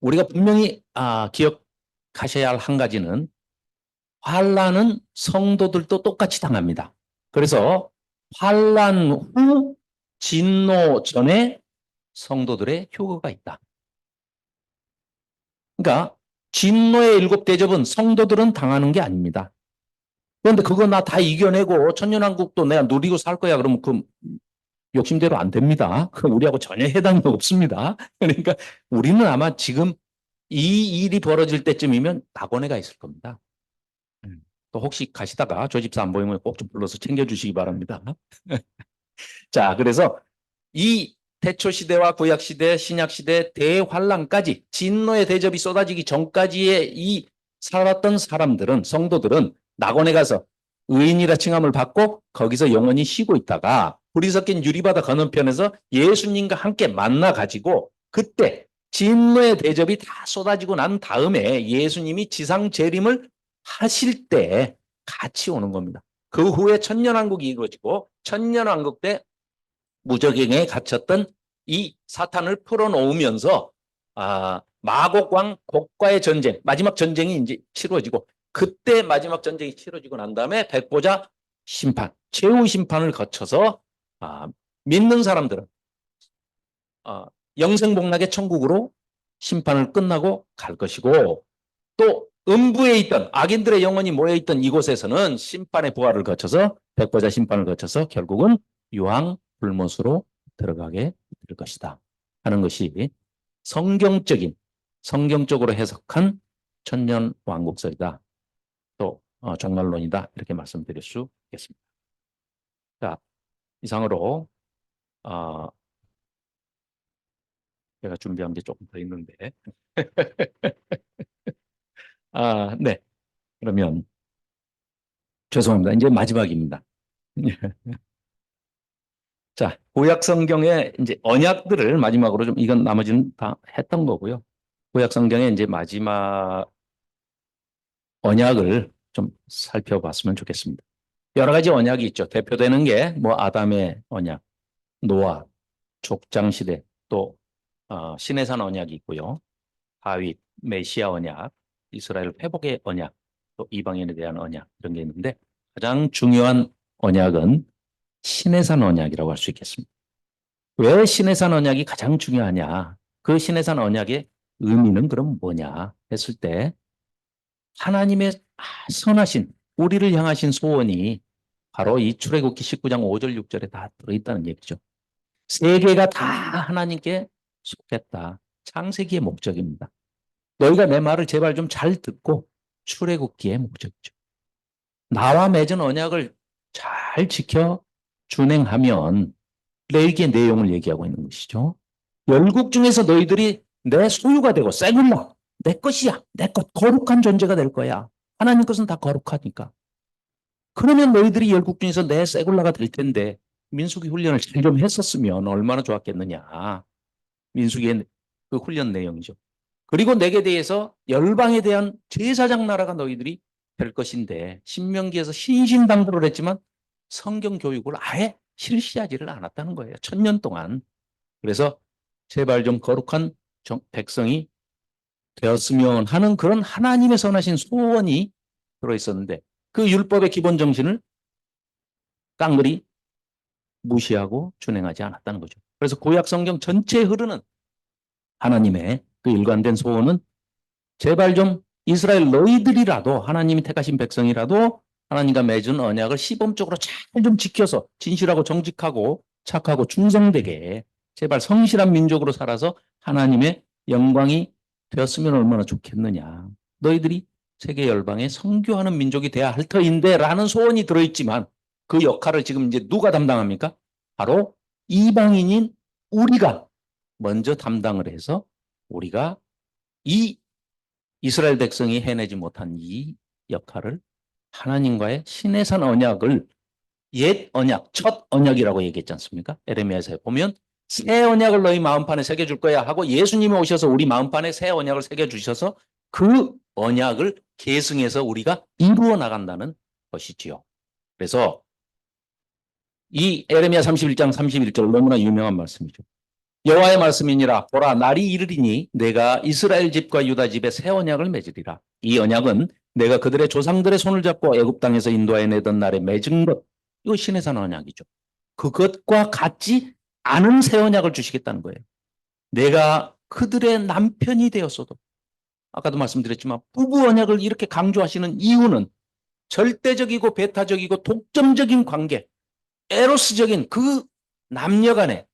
우리가 분명히 기억하셔야 할 한 가지는 환란은 성도들도 똑같이 당합니다. 그래서 환란 후 진노 전에 성도들의 휴거가 있다. 그러니까 진노의 일곱 대접은 성도들은 당하는 게 아닙니다. 그런데 그거 나 다 이겨내고 천년왕국도 내가 누리고 살 거야. 그러면 그 욕심대로 안 됩니다. 우리하고 전혀 해당이 없습니다. 그러니까 우리는 아마 지금 이 일이 벌어질 때쯤이면 낙원에가 있을 겁니다. 또 혹시 가시다가 저 집사 안 보이면 꼭 좀 불러서 챙겨주시기 바랍니다. 자, 그래서 이 태초 시대와 구약 시대, 신약 시대, 대환란까지 진노의 대접이 쏟아지기 전까지의 이 살았던 사람들은 성도들은 낙원에 가서 의인이라 칭함을 받고 거기서 영원히 쉬고 있다가 불이 섞인 유리바다 건너편에서 예수님과 함께 만나 가지고 그때 진노의 대접이 다 쏟아지고 난 다음에 예수님이 지상 재림을 하실 때 같이 오는 겁니다. 그 후에 천년왕국이 이루어지고 천년왕국 때 무적행에 갇혔던 이 사탄을 풀어놓으면서 마곡왕 곡과의 전쟁, 마지막 전쟁이 이제 치루어지고 그때 마지막 전쟁이 치러지고 난 다음에 백보자 심판, 최후 심판을 거쳐서 믿는 사람들은 영생복락의 천국으로 심판을 끝나고 갈 것이고 또 음부에 있던 악인들의 영혼이 모여있던 이곳에서는 심판의 부활을 거쳐서 백보자 심판을 거쳐서 결국은 유황 불못으로 들어가게 될 것이다 하는 것이 성경적으로 해석한 천년왕국설이다. 또 종말론이다. 이렇게 말씀드릴 수 있겠습니다. 자, 이상으로 제가 준비한 게 조금 더 있는데 네. 그러면 죄송합니다. 이제 마지막입니다. 자, 구약 성경의 이제 언약들을 마지막으로 좀 이건 나머지는 다 했던 거고요. 구약 성경의 이제 마지막 언약을 좀 살펴봤으면 좋겠습니다. 여러 가지 언약이 있죠. 대표되는 게 뭐 아담의 언약, 노아, 족장 시대, 또 시내산 언약이 있고요. 다윗, 메시아 언약, 이스라엘 회복의 언약, 또 이방인에 대한 언약 이런 게 있는데 가장 중요한 언약은 시내산 언약이라고 할 수 있겠습니다. 왜 시내산 언약이 가장 중요하냐? 그 시내산 언약의 의미는 그럼 뭐냐 했을 때 하나님의 선하신 우리를 향하신 소원이 바로 이 출애굽기 19장 5절 6절에 다 들어있다는 얘기죠. 세계가 다 하나님께 속했다. 창세기의 목적입니다. 너희가 내 말을 제발 좀 잘 듣고 출애굽기의 목적이죠. 나와 맺은 언약을 잘 지켜 준행하면 레위기의 내용을 얘기하고 있는 것이죠. 열국 중에서 너희들이 내 소유가 되고 세굴라 내 것이야. 내 것 거룩한 존재가 될 거야. 하나님 것은 다 거룩하니까. 그러면 너희들이 열국 중에서 내 세굴라가 될 텐데 민수기 훈련을 잘 좀 했었으면 얼마나 좋았겠느냐. 민수기의 그 훈련 내용이죠. 그리고 내게 대해서 열방에 대한 제사장 나라가 너희들이 될 것인데 신명기에서 신신당부를 했지만 성경 교육을 아예 실시하지를 않았다는 거예요. 1000년 동안. 그래서 제발 좀 거룩한 백성이 되었으면 하는 그런 하나님의 선하신 소원이 들어있었는데 그 율법의 기본 정신을 깡그리 무시하고 준행하지 않았다는 거죠. 그래서 구약 성경 전체에 흐르는 하나님의 그 일관된 소원은 제발 좀 이스라엘 너희들이라도 하나님이 택하신 백성이라도 하나님과 맺은 언약을 시범적으로 잘 좀 지켜서 진실하고 정직하고 착하고 충성되게 제발 성실한 민족으로 살아서 하나님의 영광이 되었으면 얼마나 좋겠느냐. 너희들이 세계 열방에 선교하는 민족이 돼야 할 터인데 라는 소원이 들어있지만 그 역할을 지금 이제 누가 담당합니까? 바로 이방인인 우리가 먼저 담당을 해서 우리가 이 이스라엘 백성이 해내지 못한 이 역할을 하나님과의 시내산 언약을 옛 언약, 첫 언약이라고 얘기했지 않습니까? 에레미야서에 보면 새 언약을 너희 마음판에 새겨줄 거야 하고 예수님이 오셔서 우리 마음판에 새 언약을 새겨주셔서 그 언약을 계승해서 우리가 이루어 나간다는 것이지요. 그래서 이 에레미야 31장 31절 너무나 유명한 말씀이죠. 여호와의 말씀이니라 보라 날이 이르리니 내가 이스라엘 집과 유다 집에 새 언약을 맺으리라. 이 언약은 내가 그들의 조상들의 손을 잡고 애굽 땅에서 인도하여 내던 날에 맺은 것. 이거 시내산 언약이죠. 그것과 같지 않은 새 언약을 주시겠다는 거예요. 내가 그들의 남편이 되었어도 아까도 말씀드렸지만 부부 언약을 이렇게 강조하시는 이유는 절대적이고 배타적이고 독점적인 관계, 에로스적인 그 남녀 간의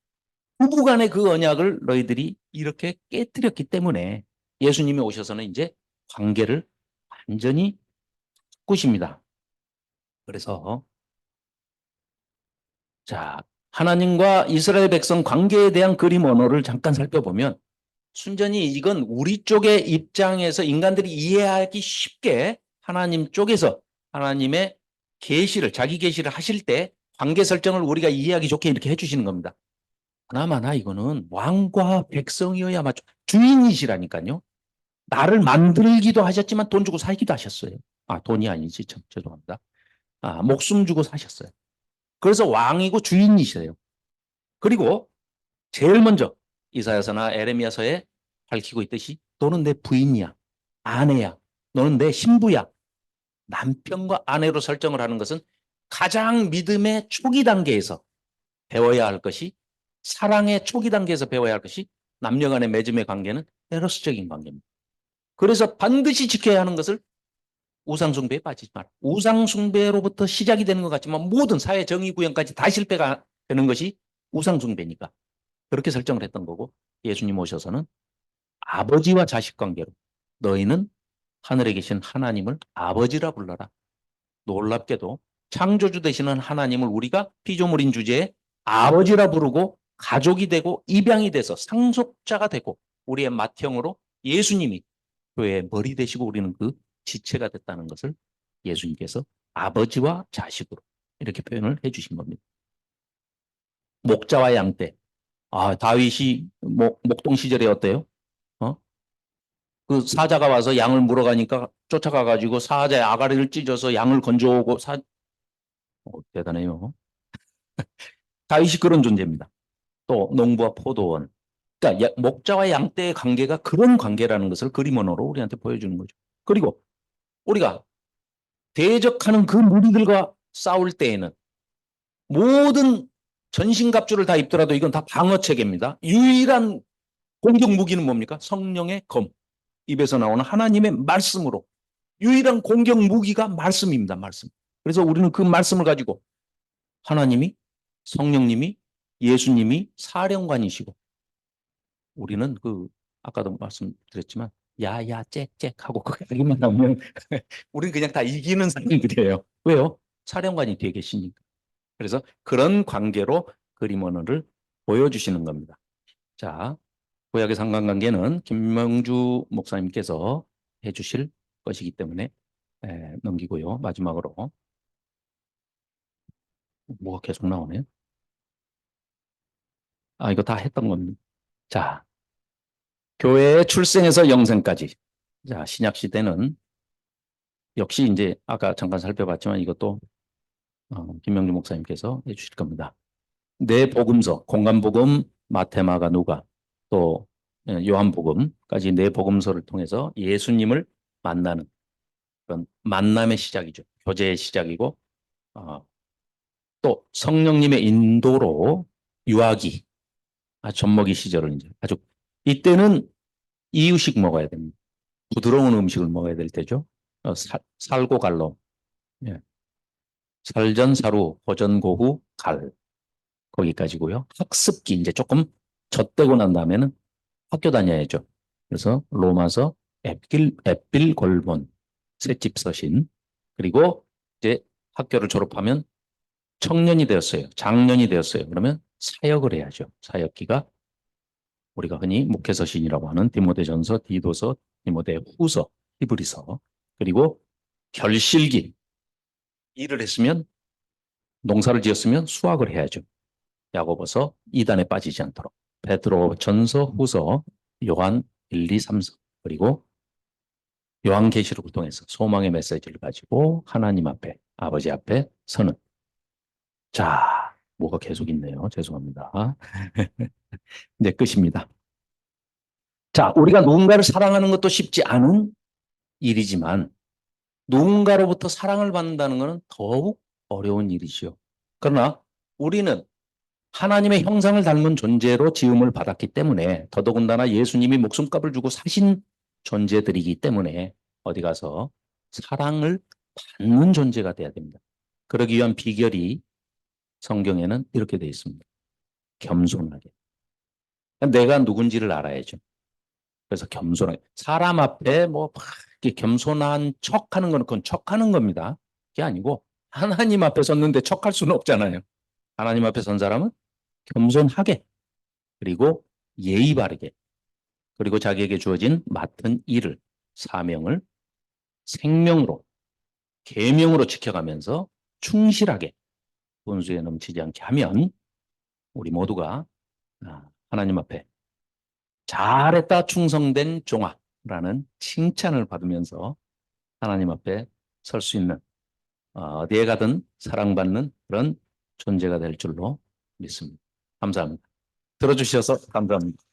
부부 간의 그 언약을 너희들이 이렇게 깨뜨렸기 때문에 예수님이 오셔서는 이제 관계를 완전히 바꾸십니다. 그래서 자, 하나님과 이스라엘 백성 관계에 대한 그림 언어를 잠깐 살펴보면 순전히 이건 우리 쪽의 입장에서 인간들이 이해하기 쉽게 하나님 쪽에서 하나님의 계시를 자기 계시를 하실 때 관계 설정을 우리가 이해하기 좋게 이렇게 해주시는 겁니다. 하나마나 이거는 왕과 백성이어야 맞죠. 주인이시라니까요. 나를 만들기도 하셨지만 돈 주고 살기도 하셨어요. 아, 돈이 아니지. 참, 죄송합니다. 아, 목숨 주고 사셨어요. 그래서 왕이고 주인이셔요. 그리고 제일 먼저 이사야서나 에레미야서에 밝히고 있듯이 너는 내 부인이야. 아내야. 너는 내 신부야. 남편과 아내로 설정을 하는 것은 가장 믿음의 초기 단계에서 배워야 할 것이 사랑의 초기 단계에서 배워야 할 것이 남녀 간의 맺음의 관계는 에로스적인 관계입니다. 그래서 반드시 지켜야 하는 것을 우상숭배에 빠지지 마라. 우상숭배로부터 시작이 되는 것 같지만 모든 사회 정의 구현까지 다 실패가 되는 것이 우상숭배니까 그렇게 설정을 했던 거고 예수님 오셔서는 아버지와 자식 관계로 너희는 하늘에 계신 하나님을 아버지라 불러라. 놀랍게도 창조주 되시는 하나님을 우리가 피조물인 주제에 아버지라 부르고 가족이 되고 입양이 돼서 상속자가 되고 우리의 맏형으로 예수님이 교회의 머리 되시고 우리는 그 지체가 됐다는 것을 예수님께서 아버지와 자식으로 이렇게 표현을 해 주신 겁니다. 목자와 양 때. 아, 다윗이 목동 시절에 어때요? 어? 그 사자가 와서 양을 물어가니까 쫓아가가지고 사자의 아가리를 찢어서 양을 건져오고 대단해요. 다윗이 그런 존재입니다. 또 농부와 포도원. 그러니까 목자와 양떼의 관계가 그런 관계라는 것을 그림 언어로 우리한테 보여주는 거죠. 그리고 우리가 대적하는 그 무리들과 싸울 때에는 모든 전신갑주를 다 입더라도 이건 다 방어체계입니다. 유일한 공격 무기는 뭡니까? 성령의 검. 입에서 나오는 하나님의 말씀으로. 유일한 공격 무기가 말씀입니다. 말씀. 그래서 우리는 그 말씀을 가지고 하나님이, 성령님이, 예수님이 사령관이시고 우리는 아까도 말씀드렸지만 야야 짹짹 하고 거기만 나오면 우리는 그냥 다 이기는 사람들이에요. 왜요? 사령관이 뒤에 계시니까. 그래서 그런 관계로 그림 언어를 보여주시는 겁니다. 자, 구약의 상관관계는 김명주 목사님께서 해주실 것이기 때문에 넘기고요. 마지막으로 뭐가 계속 나오네요. 아, 이거 다 했던 겁니다. 자, 교회의 출생에서 영생까지. 자, 신약 시대는 역시 이제 아까 잠깐 살펴봤지만 이것도 김명주 목사님께서 해주실 겁니다. 네 복음서, 공간복음, 마테마가 누가, 또 요한복음까지 네 복음서를 통해서 예수님을 만나는 그런 만남의 시작이죠. 교제의 시작이고 또 성령님의 인도로 유아기, 젖먹이 시절을 이제 아주 이때는 이유식 먹어야 됩니다. 부드러운 음식을 먹어야 될 때죠. 살고 갈로, 예. 살전사루, 호전고후, 갈 거기까지고요. 학습기 이제 조금 젖되고 난 다음에는 학교 다녀야죠. 그래서 로마서, 앳빌 골본, 셋집 서신, 그리고 이제 학교를 졸업하면 청년이 되었어요. 장년이 되었어요. 그러면 사역을 해야죠. 사역기가 우리가 흔히 목회서신이라고 하는 디모데전서, 디도서, 디모데후서, 히브리서, 그리고 결실기, 일을 했으면 농사를 지었으면 수확을 해야죠. 야고보서, 이단에 빠지지 않도록. 베드로 전서, 후서, 요한 1, 2, 3서, 그리고 요한계시록을 통해서 소망의 메시지를 가지고 하나님 앞에, 아버지 앞에 서는. 자, 뭐가 계속 있네요. 죄송합니다. 이제 끝입니다. 자, 우리가 누군가를 사랑하는 것도 쉽지 않은 일이지만 누군가로부터 사랑을 받는다는 것은 더욱 어려운 일이지요. 그러나 우리는 하나님의 형상을 닮은 존재로 지음을 받았기 때문에 더더군다나 예수님이 목숨값을 주고 사신 존재들이기 때문에 어디 가서 사랑을 받는 존재가 돼야 됩니다. 그러기 위한 비결이 성경에는 이렇게 되어 있습니다. 겸손하게. 내가 누군지를 알아야죠. 그래서 겸손하게. 사람 앞에 뭐 이렇게 겸손한 척하는 거는 그건 척하는 겁니다. 그게 아니고 하나님 앞에 섰는데 척할 수는 없잖아요. 하나님 앞에 선 사람은 겸손하게 그리고 예의 바르게 그리고 자기에게 주어진 맡은 일을 사명을 생명으로 계명으로 지켜가면서 충실하게 분수에 넘치지 않게 하면 우리 모두가 하나님 앞에 잘했다 충성된 종아라는 칭찬을 받으면서 하나님 앞에 설 수 있는 어디에 가든 사랑받는 그런 존재가 될 줄로 믿습니다. 감사합니다. 들어주셔서 감사합니다.